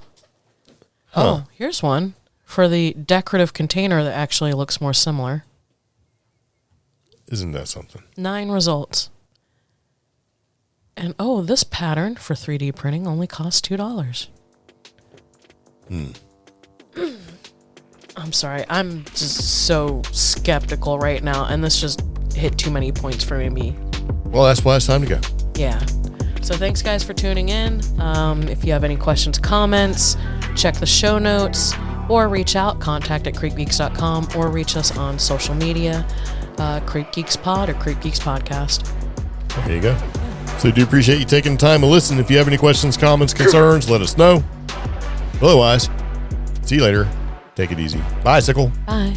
[SPEAKER 2] Huh. Oh, here's one for the decorative container that actually looks more similar.
[SPEAKER 1] Isn't that something? 9
[SPEAKER 2] results. And this pattern for 3D printing only costs $2. I'm sorry. I'm just so skeptical right now, and this just hit too many points for me.
[SPEAKER 1] Well, that's why it's time to go.
[SPEAKER 2] Yeah. So thanks, guys, for tuning in. If you have any questions, comments, check the show notes, or reach out, contact at CreepGeeks.com, or reach us on social media, CreepGeeks Pod or CreepGeeks Podcast.
[SPEAKER 1] There you go. So I do appreciate you taking the time to listen. If you have any questions, comments, concerns, let us know. Otherwise, see you later. Take it easy. Bye, Sickle.
[SPEAKER 2] Bye.